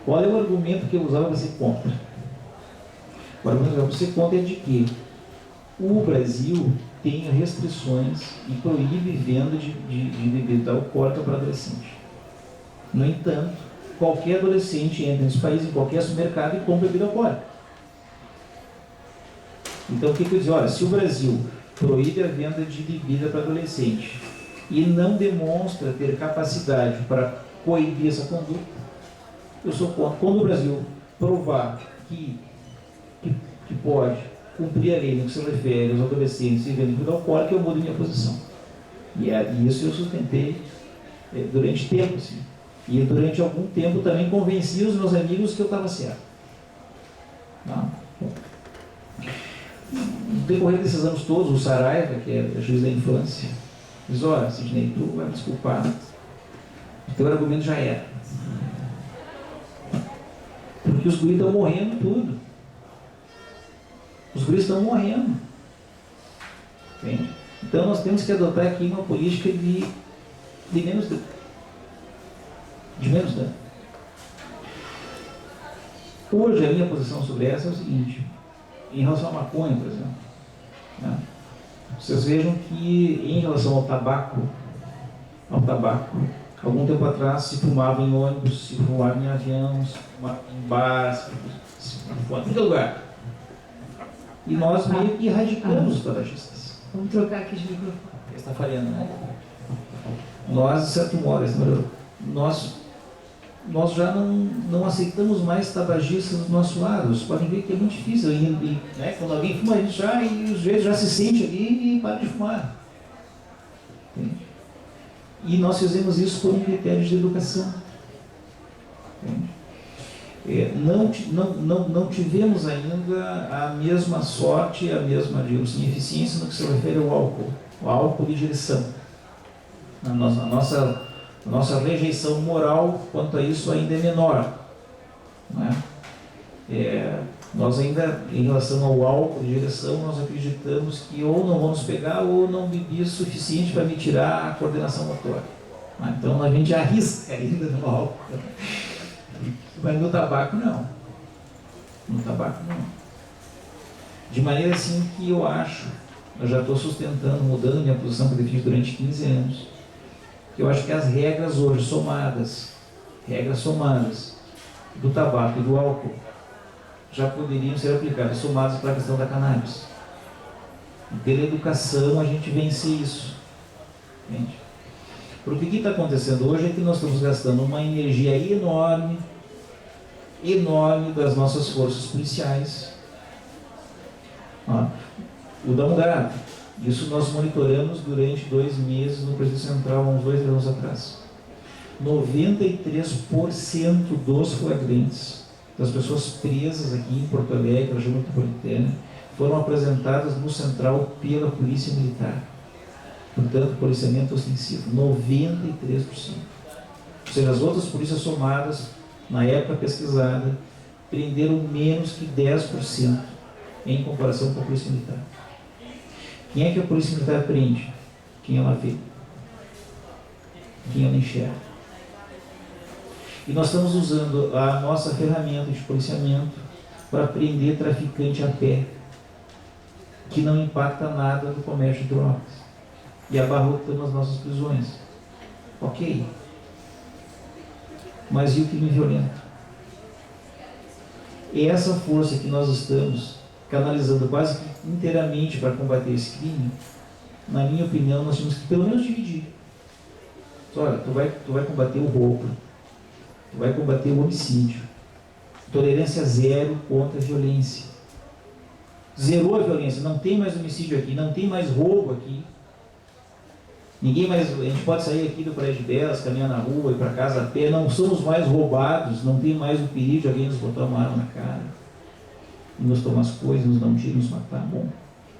qual é o argumento que eu usava para ser contra? O argumento para ser contra é de que o Brasil tem restrições e proíbe venda de bebida alcoólica para adolescente. No entanto, qualquer adolescente entra nesse país, em qualquer supermercado, e compra bebida alcoólica. Então, o que eu digo? Olha, se o Brasil proíbe a venda de bebida para adolescente e não demonstra ter capacidade para coibir essa conduta, eu sou contra. Quando o Brasil provar que pode cumprir a lei no que se refere aos adolescentes e venda de bebida alcoólica, eu mudo minha posição. E isso eu sustentei durante tempo, assim. E durante algum tempo também convenci os meus amigos que eu estava certo. Tá? No decorrer desses anos todos, o Saraiva, que é juiz da infância, diz: olha, Sidney, tu vai me desculpar, o teu argumento já era. Porque os guris estão morrendo tudo. Os guris estão morrendo. Entende? Então nós temos que adotar aqui uma política de menos dano. De menos dano. Hoje a minha posição sobre essa é o seguinte, em relação à maconha, por exemplo, né? Vocês vejam que em relação ao tabaco, algum tempo atrás se fumava em ônibus, se fumava em avião, se fumava em bar, se fumava em todo lugar. E nós meio que erradicamos os tabagistas. Vamos trocar aqui de microfone. Está falhando, né? Nós, de certo modo, nós já não aceitamos mais tabagistas do nosso lado. Vocês podem ver que é muito difícil. Né? Quando alguém fuma, a gente já se sente ali e para de fumar. Entende? E nós fizemos isso por um critério de educação. Não tivemos ainda a mesma sorte, a mesma, digamos assim, eficiência no que se refere ao álcool. O álcool de direção. A nossa rejeição moral quanto a isso ainda é menor. Né? Nós ainda, em relação ao álcool de direção, nós acreditamos que ou não vamos pegar ou não bebi o suficiente para me tirar a coordenação motora. Então a gente arrisca ainda no álcool. Mas no tabaco não. No tabaco não. De maneira assim que eu já estou sustentando, mudando minha posição que eu defini durante 15 anos, que eu acho que as regras hoje somadas do tabaco e do álcool já poderiam ser aplicadas, somadas para a questão da cannabis. E pela educação a gente vence isso. Entende? Porque o que está acontecendo hoje é que nós estamos gastando uma energia enorme das nossas forças policiais. O dá um dado. Isso nós monitoramos durante 2 meses no Presídio Central, há uns 2 anos atrás. 93% dos flagrantes das pessoas presas aqui em Porto Alegre, na região metropolitana, foram apresentadas no Central pela Polícia Militar. Portanto, policiamento ostensivo, 93%. Ou seja, as outras polícias somadas, na época pesquisada, prenderam menos que 10% em comparação com a Polícia Militar. Quem é que a Polícia Militar prende? Quem ela vê. quem ela enxerga. E nós estamos usando a nossa ferramenta de policiamento para prender traficante a pé, que não impacta nada no comércio de drogas, e abarrotando as nossas prisões. Ok. Mas e o crime violento? É essa força que nós estamos canalizando quase que inteiramente para combater esse crime. Na minha opinião, nós temos que pelo menos dividir. Olha, tu vai combater o roubo, tu vai combater o homicídio, tolerância zero contra a violência. Zerou a violência, não tem mais homicídio aqui, não tem mais roubo aqui. Ninguém mais, a gente pode sair aqui do Prédio de Belas, caminhar na rua, ir para casa a pé, não somos mais roubados, não tem mais o perigo de alguém nos botar uma arma na cara, e nos tomar as coisas, nos dar um tiro, nos matar. Bom,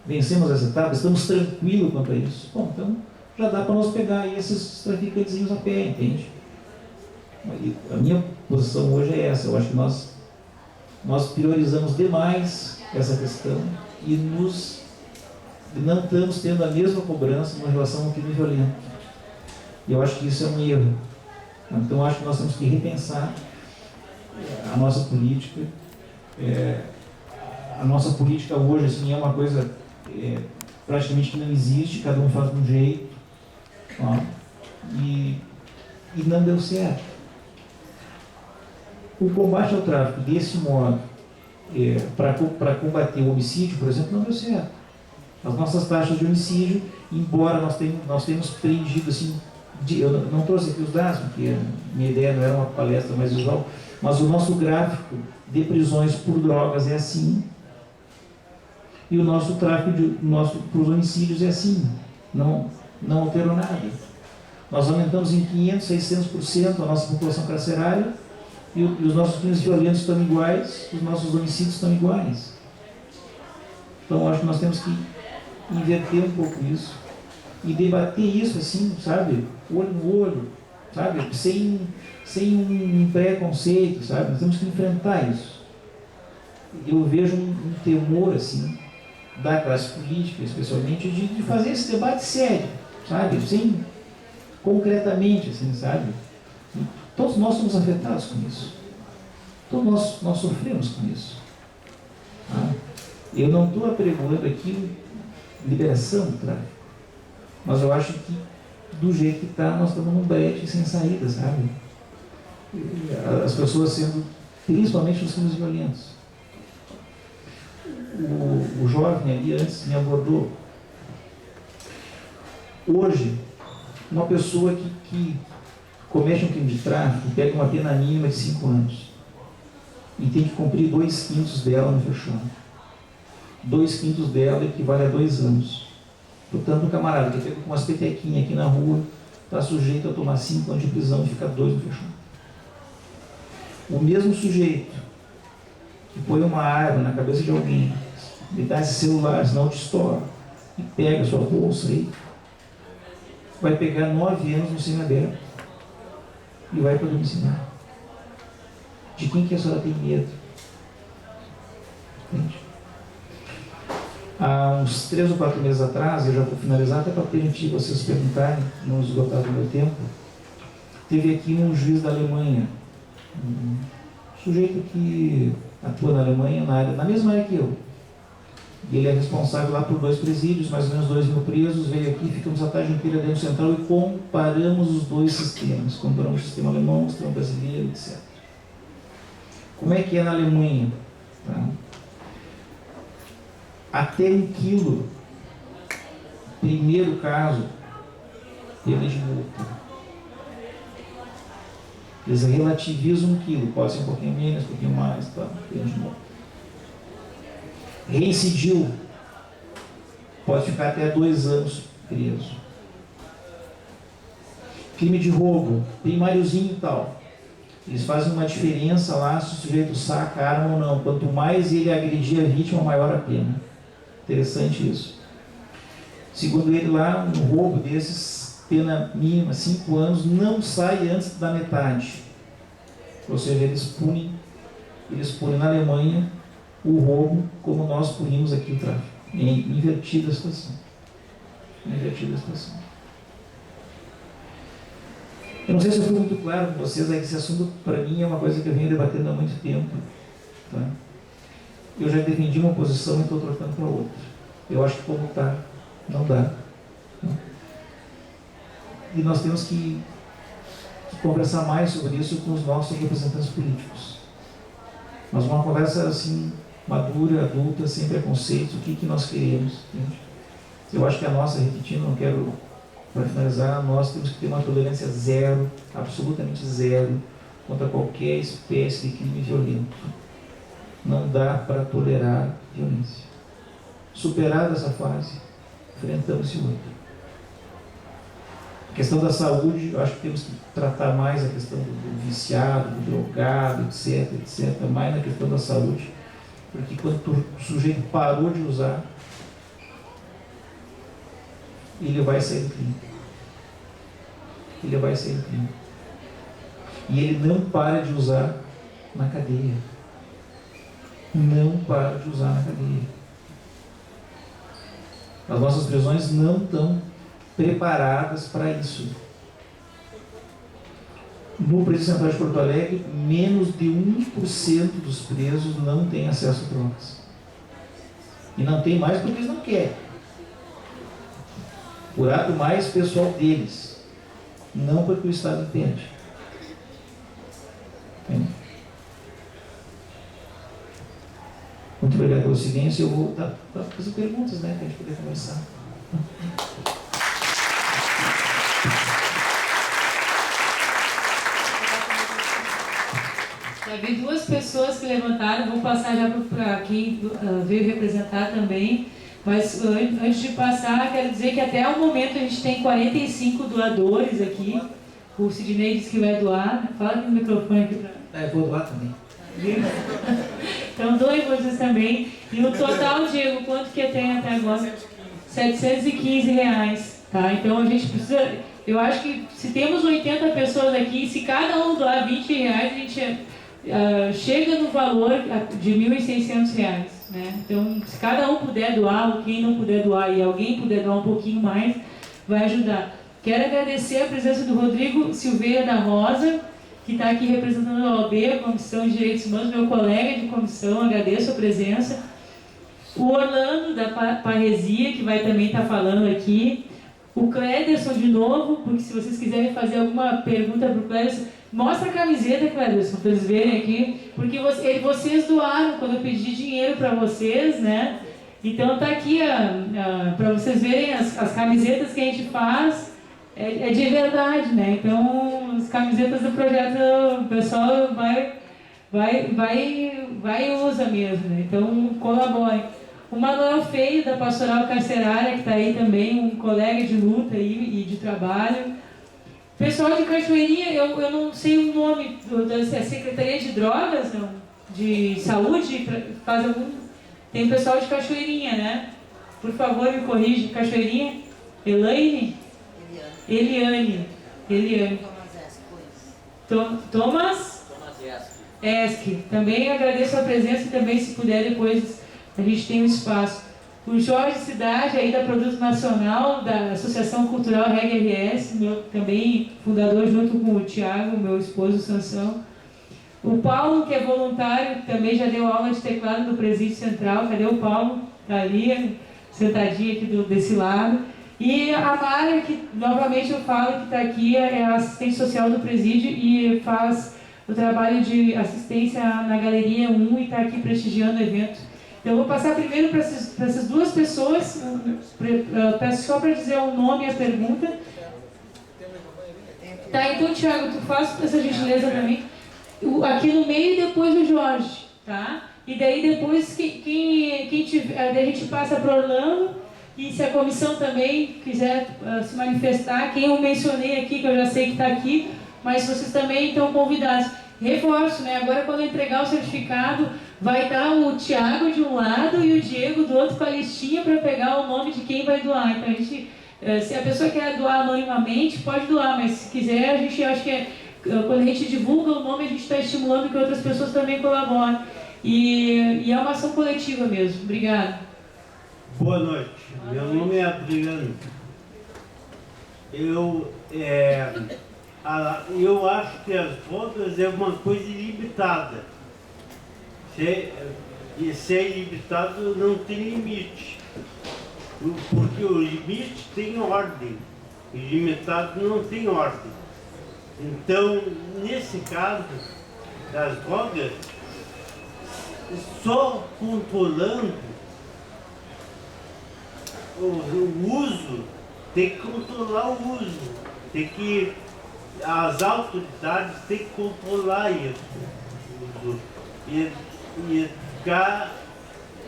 vencemos essa etapa, estamos tranquilos quanto a isso. Bom, então já dá para nós pegar aí esses traficantezinhos a pé, entende? A minha posição hoje é essa, eu acho que nós priorizamos demais essa questão e não estamos tendo a mesma cobrança em relação ao crime violento. E eu acho que isso é um erro. Então eu acho que nós temos que repensar a nossa política. A nossa política hoje assim, é uma coisa praticamente que não existe, cada um faz de um jeito. Ó, e não deu certo. O combate ao tráfico desse modo, para combater o homicídio, por exemplo, não deu certo. As nossas taxas de homicídio, embora nós tenhamos prendido, assim, eu não trouxe aqui os dados, porque minha ideia não era uma palestra mais visual, mas o nosso gráfico de prisões por drogas é assim, e o nosso tráfico para os homicídios é assim, não alterou nada. Nós aumentamos em 500%, 600% a nossa população carcerária, e os nossos crimes violentos estão iguais, os nossos homicídios estão iguais. Então, acho que nós temos que inverter um pouco isso e debater isso assim, sabe, olho no olho, sabe, sem um preconceito, sabe, nós temos que enfrentar isso. Eu vejo um temor assim da classe política, especialmente, de fazer esse debate sério, sabe, sem concretamente, assim, sabe. Todos nós somos afetados com isso, todos nós sofremos com isso. Tá? Eu não estou apregoando aqui liberação do tráfico, mas eu acho que do jeito que está, nós estamos num brete sem saída, sabe? As pessoas sendo, principalmente os crimes violentos. O jovem ali antes me abordou. Hoje, uma pessoa que comete um crime de tráfico pega uma pena mínima de 5 anos e tem que cumprir 2/5 dela no fechão. 2/5 dela equivale a 2 anos. Portanto, um camarada que pega com umas petequinhas aqui na rua está sujeito a tomar 5 anos de prisão e ficar 2 no fechão. O mesmo sujeito que põe uma arma na cabeça de alguém, lhe dá esse celular, senão te estoura, e pega a sua bolsa aí, vai pegar 9 anos no semiaberto e vai para domiciliar. De quem que a senhora tem medo? Entende? Há uns 3 ou 4 meses atrás, eu já vou finalizar até para permitir vocês perguntarem, não esgotar do meu tempo, teve aqui um juiz da Alemanha, um sujeito que atua na Alemanha, na mesma área que eu. E ele é responsável lá por 2 presídios, mais ou menos 2.000 presos, veio aqui, ficamos a tarde inteira dentro do central e comparamos os 2 sistemas, comparamos o sistema alemão, o sistema brasileiro, etc. Como é que é na Alemanha? Tá? Até 1 quilo, primeiro caso, pena de multa. Eles relativizam 1 quilo, pode ser um pouquinho menos, um pouquinho mais, tá? Pena de multa. Reincidiu, pode ficar até 2 anos preso. Crime de roubo, primáriozinho e tal. Eles fazem uma diferença lá se o sujeito saca a arma ou não. Quanto mais ele agredir a vítima, maior a pena. Interessante isso. Segundo ele lá, um roubo desses, pena mínima 5 anos, não sai antes da metade. Ou seja, eles punem na Alemanha o roubo como nós punimos aqui o tráfico. Invertida a situação. Invertida a situação. Eu não sei se eu fui muito claro com vocês, é que esse assunto, para mim, é uma coisa que eu venho debatendo há muito tempo. Tá? Eu já defendi uma posição e estou trocando para outra. Eu acho que como está, não dá. Tá? E nós temos que conversar mais sobre isso com os nossos representantes políticos. Mas uma conversa assim, madura, adulta, sem preconceito, o que nós queremos. Entende? Eu acho que a nossa, repetindo, não quero, para finalizar, nós temos que ter uma tolerância zero, absolutamente zero, contra qualquer espécie de crime violento. Não dá para tolerar violência. Superada essa fase, enfrentamos-se outra. A questão da saúde, eu acho que temos que tratar mais a questão do viciado, do drogado, etc, mais na questão da saúde, porque quando o sujeito parou de usar, ele vai sair do crime. Ele vai sair do crime. E ele não para de usar na cadeia. Não para de usar na cadeia. As nossas prisões não estão preparadas para isso. No Presídio Central de Porto Alegre, menos de 1% dos presos não têm acesso a drogas. E não tem mais porque eles não querem. Por ato mais pessoal deles. Não porque o Estado impede. Muito obrigado pelo silêncio. Eu vou fazer perguntas, né, para a gente poder conversar. Já vi duas pessoas que levantaram, vou passar já para quem veio representar também, mas antes de passar, quero dizer que até o momento a gente tem 45 doadores aqui. O Sidney disse que vai doar. Fala aqui no microfone aqui para... vou doar também. Então doem vocês também. E o total, Diego, quanto que tem até agora? R$715, tá? Então a gente precisa... Eu acho que se temos 80 pessoas aqui, se cada um doar R$20, a gente chega no valor de R$1.600, né? Então, se cada um puder doar, ou quem não puder doar e alguém puder doar um pouquinho mais, vai ajudar. Quero agradecer a presença do Rodrigo Silveira da Rosa, que está aqui representando a OAB, a Comissão de Direitos Humanos, meu colega de comissão, agradeço a presença. O Orlando, da Parresia, que vai também estar falando aqui. O Cléderson de novo, porque se vocês quiserem fazer alguma pergunta para o Cléderson, mostra a camiseta, Cléderson, para eles verem aqui, porque vocês doaram quando eu pedi dinheiro para vocês, né? Então tá aqui para vocês verem as camisetas que a gente faz, é de verdade, né? Então as camisetas do projeto o pessoal vai e usa mesmo, né? Então colaborem. O Manuel Feio, da Pastoral Carcerária, que está aí também, um colega de luta aí, e de trabalho. Pessoal de Cachoeirinha, eu não sei o nome da Secretaria de Drogas, não? De Saúde, faz algum... Tem pessoal de Cachoeirinha, né? Por favor, me corrija. Cachoeirinha? Elaine? Eliane. Thomas Esk. Também agradeço a presença e também, se puder, depois a gente tem um espaço. O Jorge Cidade, aí da Produto Nacional, da Associação Cultural Reg RS, também fundador junto com o Tiago, meu esposo Sansão. O Paulo, que é voluntário, também já deu aula de teclado no Presídio Central. Cadê o Paulo? Está ali, sentadinho aqui desse lado. E a Mara, que novamente eu falo que está aqui, é a assistente social do Presídio e faz o trabalho de assistência na Galeria 1 e está aqui prestigiando o evento. Então, eu vou passar primeiro para essas duas pessoas. Peço só para dizer o nome e a pergunta. Tá, então, Tiago, tu faz essa gentileza para mim. Aqui no meio e depois o Jorge, tá? E daí depois quem tiver, daí a gente passa para Orlando. E se a comissão também quiser se manifestar, quem eu mencionei aqui, que eu já sei que está aqui, mas vocês também estão convidados. Reforço, né? Agora quando eu entregar o certificado, vai estar o Tiago de um lado e o Diego do outro com a listinha para pegar o nome de quem vai doar. Então a gente, se a pessoa quer doar anonimamente, pode doar, mas se quiser, a gente acha que quando a gente divulga o nome, a gente está estimulando que outras pessoas também colaborem. E é uma ação coletiva mesmo. Obrigada. Boa noite. Meu nome é Adriano. Eu Eu acho que as drogas é uma coisa ilimitada. E se é ilimitado, não tem limite. Porque o limite tem ordem. O ilimitado não tem ordem. Então, nesse caso das drogas, só controlando o uso, tem que controlar o uso, as autoridades têm que controlar isso, e ficar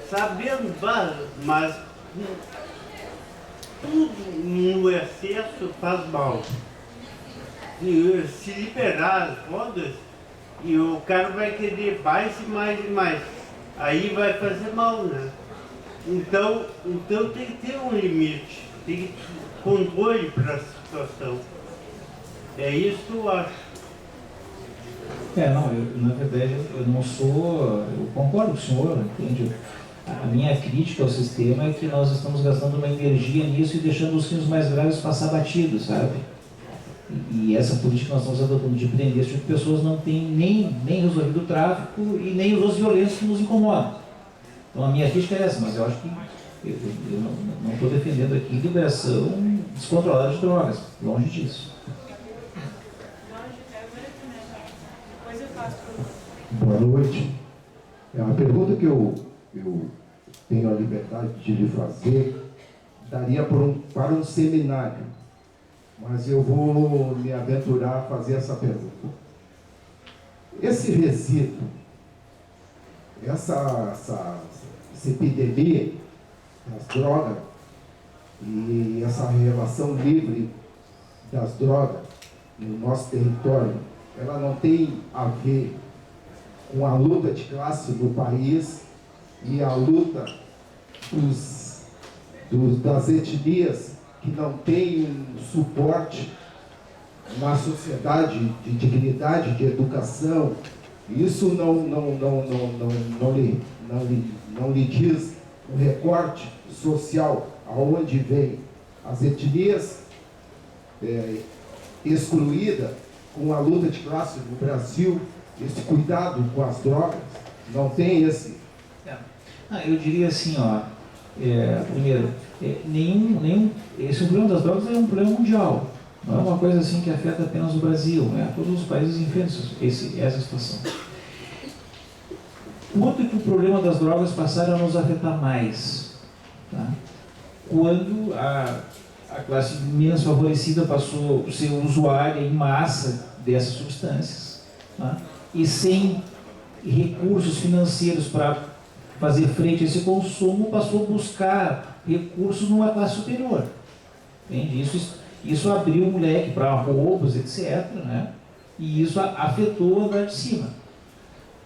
sabendo, mas tudo no excesso faz mal. Se liberar as drogas, e o cara vai querer mais e mais e mais, aí vai fazer mal, né? Então tem que ter um limite, tem que ter controle para a situação. É isso que eu acho. Na verdade, eu não sou, eu concordo com o senhor, entende? A minha crítica ao sistema é que nós estamos gastando uma energia nisso e deixando os crimes mais graves passar batidos, sabe? E essa política que nós estamos adotando de prender esse tipo de pessoas não tem nem resolvido o tráfico e nem os violentos que nos incomodam. Então a minha crítica é essa, mas eu acho que eu não estou defendendo aqui liberação descontrolada de drogas, longe disso. Boa noite. A pergunta que eu tenho a liberdade de lhe fazer daria para um seminário, mas eu vou me aventurar a fazer essa pergunta. Esse resíduo, essa epidemia das drogas e essa relação livre das drogas no nosso território, ela não tem a ver com a luta de classe do país e a luta das etnias que não têm um suporte na sociedade de dignidade, de educação. Isso não lhe diz o recorte social aonde vem as etnias excluídas com a luta de classe no Brasil, esse cuidado com as drogas, não tem esse? Eu diria assim, primeiro, esse problema das drogas é um problema mundial, não é uma coisa assim que afeta apenas o Brasil, né? Todos os países enfrentam essa situação. Quando que o problema das drogas passaram a nos afetar mais? Tá? Quando a classe menos favorecida passou a ser usuária em massa dessas substâncias, tá? E sem recursos financeiros para fazer frente a esse consumo, passou a buscar recursos numa classe superior. Entende? Isso abriu o leque para roubos, etc., né? E isso afetou o andar de cima.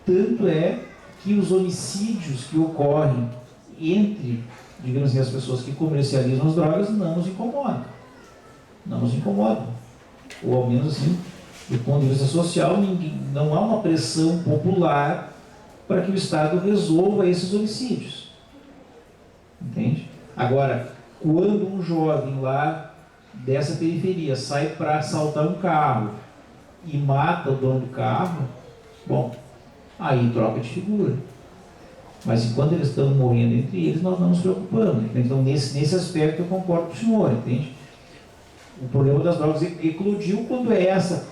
Tanto é que os homicídios que ocorrem entre, digamos assim, as pessoas que comercializam as drogas não nos incomodam. Não nos incomodam. Ou ao menos assim, do ponto de vista social, não há uma pressão popular para que o Estado resolva esses homicídios. Entende? Agora, quando um jovem lá dessa periferia sai para assaltar um carro e mata o dono do carro, bom, aí troca de figura. Mas enquanto eles estão morrendo entre eles, nós não nos preocupamos. Então, nesse aspecto, eu concordo com o senhor, entende? O problema das drogas eclodiu quando essa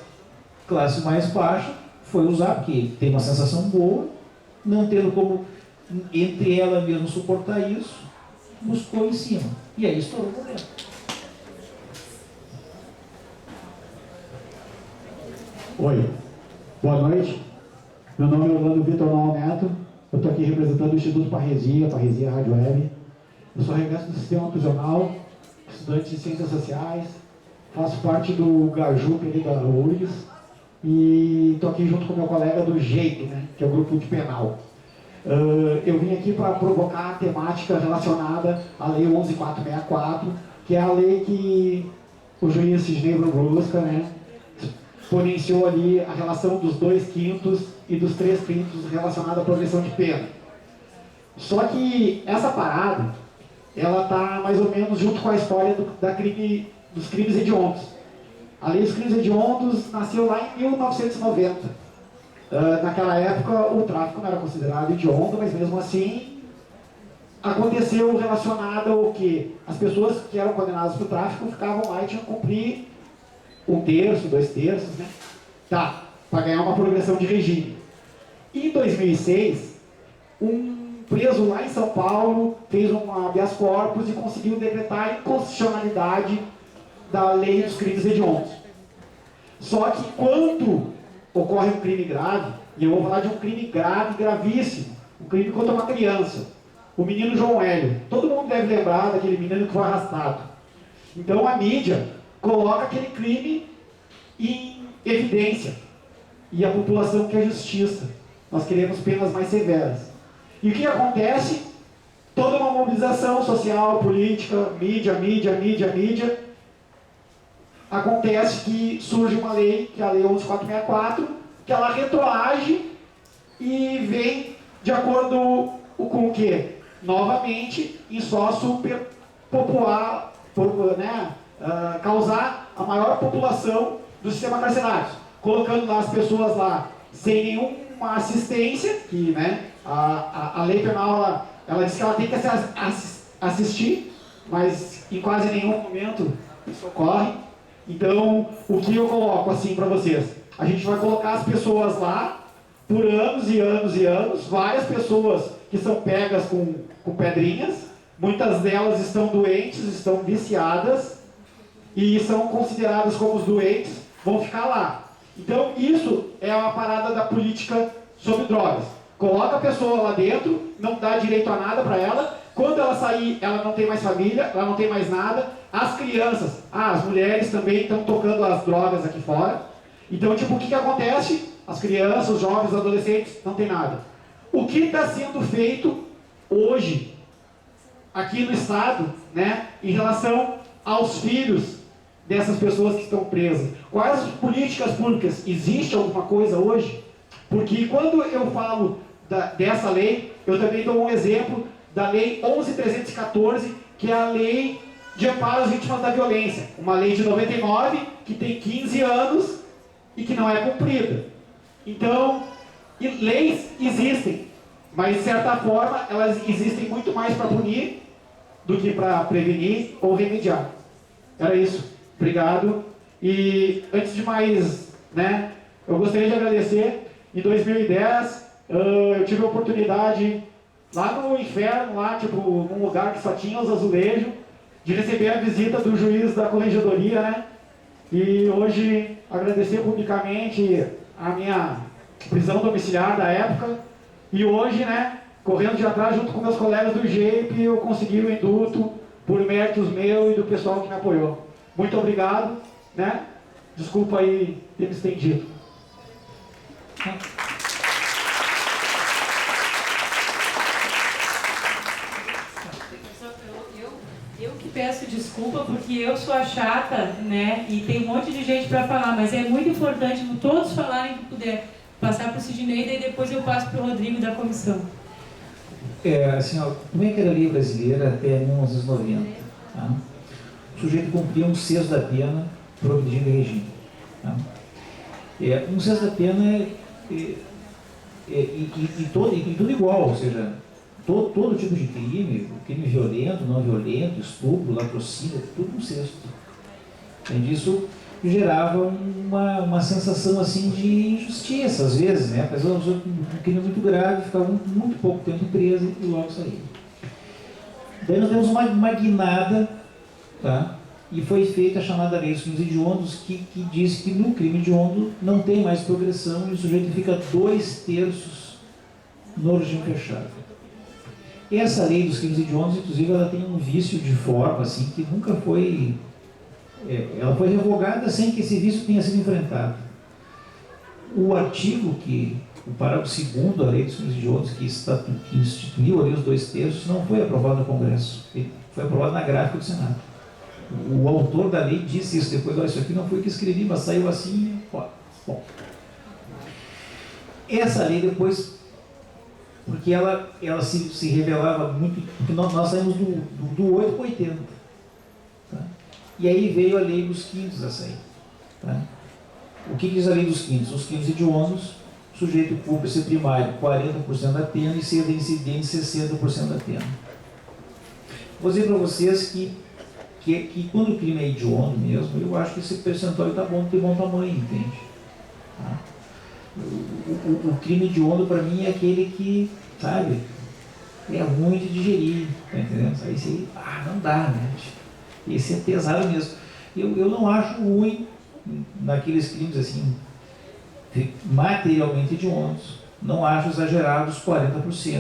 classe mais baixa foi usar, porque tem uma sensação boa, não tendo como, entre ela mesmo, suportar isso, buscou em cima. E aí estourou o problema. Oi, boa noite. Meu nome é Orlando Vitor Noal Neto. Eu estou aqui representando o Instituto Parresia Rádio Web. Eu sou regresso do Sistema Prisional, estudante de Ciências Sociais, faço parte do GAJUP ali da URGS e estou aqui junto com meu colega do GEIP, né, que é o Grupo de Penal. Eu vim aqui para provocar a temática relacionada à Lei 11.464, que é a lei que o juiz Sidney Brusca, né, exponenciou ali a relação dos 2/5 e dos 3/5 relacionada à progressão de pena. Só que essa parada, ela está mais ou menos junto com a história dos crimes hediondos. A lei dos crimes hediondos nasceu lá em 1990. Naquela época o tráfico não era considerado hediondo, mas mesmo assim aconteceu relacionado ao que as pessoas que eram condenadas por tráfico ficavam lá e tinham que cumprir 1/3, 2/3, né? Tá, para ganhar uma progressão de regime. Em 2006, um preso lá em São Paulo fez um habeas corpus e conseguiu decretar a inconstitucionalidade da lei dos crimes hediondos. Só que quando ocorre um crime grave, e eu vou falar de um crime grave, gravíssimo, um crime contra uma criança, o menino João Hélio, todo mundo deve lembrar daquele menino que foi arrastado. Então a mídia coloca aquele crime em evidência, e a população quer justiça. Nós queremos penas mais severas. E o que acontece? Toda uma mobilização social, política, mídia. Acontece que surge uma lei, que é a Lei 11.464, que ela retroage e vem de acordo com o quê? Novamente, em só superpopular, né, causar a maior população do sistema carcerário, colocando lá as pessoas lá sem nenhuma assistência, que, né, a lei penal ela diz que ela tem que assistir, mas em quase nenhum momento isso ocorre. Então, o que eu coloco assim para vocês? A gente vai colocar as pessoas lá por anos e anos, várias pessoas que são pegas com pedrinhas, muitas delas estão doentes, estão viciadas e são consideradas como os doentes, vão ficar lá. Então, isso é uma parada da política sobre drogas. Coloca a pessoa lá dentro, não dá direito a nada para ela. Quando ela sair, ela não tem mais família, ela não tem mais nada. As crianças, as mulheres também estão tocando as drogas aqui fora. Então, tipo, o que acontece? As crianças, os jovens, os adolescentes, não tem nada. O que está sendo feito hoje, aqui no Estado, né, em relação aos filhos dessas pessoas que estão presas? Quais políticas públicas? Existe alguma coisa hoje? Porque quando eu falo dessa lei, eu também dou um exemplo da Lei 11.314, que é a Lei de Amparo às Vítimas da Violência. Uma lei de 99, que tem 15 anos e que não é cumprida. Então, leis existem, mas de certa forma elas existem muito mais para punir do que para prevenir ou remediar. Era isso. Obrigado. E antes de mais, né, eu gostaria de agradecer. Em 2010, eu tive a oportunidade, lá no inferno, lá, tipo, num lugar que só tinha os azulejos, de receber a visita do juiz da corregedoria, né? E hoje agradecer publicamente a minha prisão domiciliar da época. E hoje, né, correndo de atrás junto com meus colegas do GEIP, eu consegui o induto por méritos meus e do pessoal que me apoiou. Muito obrigado, né? Desculpa aí ter me estendido. Eu que peço desculpa porque eu sou a chata, né? E tem um monte de gente para falar, mas é muito importante todos falarem que puder. Passar para o Sidney e depois eu passo para o Rodrigo da comissão. Assim, ó, como é que era a lei brasileira até 1990? Tá? O sujeito cumpria 1/6 da pena progredindo em regime. Tá? 1/6 da pena e tudo igual, ou seja, todo tipo de crime violento, não violento, estupro, latrocínio, tudo 1/6. Além disso, gerava uma sensação assim de injustiça, às vezes, né? Apesar de um crime muito grave, ficava muito pouco tempo preso e logo saía. Daí nós temos uma guinada, tá? E foi feita a chamada Lei dos Crimes Hediondos, que diz que no crime hediondo não tem mais progressão e o sujeito fica 2/3 no regime fechado. Essa Lei dos Crimes Hediondos, inclusive, ela tem um vício de forma assim, que nunca foi... ela foi revogada sem que esse vício tenha sido enfrentado. O artigo o parágrafo 2º da Lei dos Crimes Hediondos, que instituiu ali os 2/3, não foi aprovado no Congresso, ele foi aprovado na gráfica do Senado. O autor da lei disse isso depois: olha, isso aqui não foi o que escrevi, mas saiu assim. Bom, essa lei depois, porque ela se revelava muito, porque nós saímos do 8 para o 80. Tá? E aí veio a lei dos quintos a sair. Tá? O que diz a lei dos crimes? Os crimes hediondos, o sujeito cumpre ser primário 40% da pena e ser reincidente 60% da pena. Vou dizer para vocês que quando o crime é hediondo mesmo, eu acho que esse percentual está bom, tem bom tamanho, entende? Tá? O crime hediondo para mim é aquele que, sabe, é ruim de digerir, tá entendendo? Aí você, não dá, né? Esse é pesado mesmo. Eu não acho ruim naqueles crimes assim, materialmente hediondos. Não acho exagerados 40%.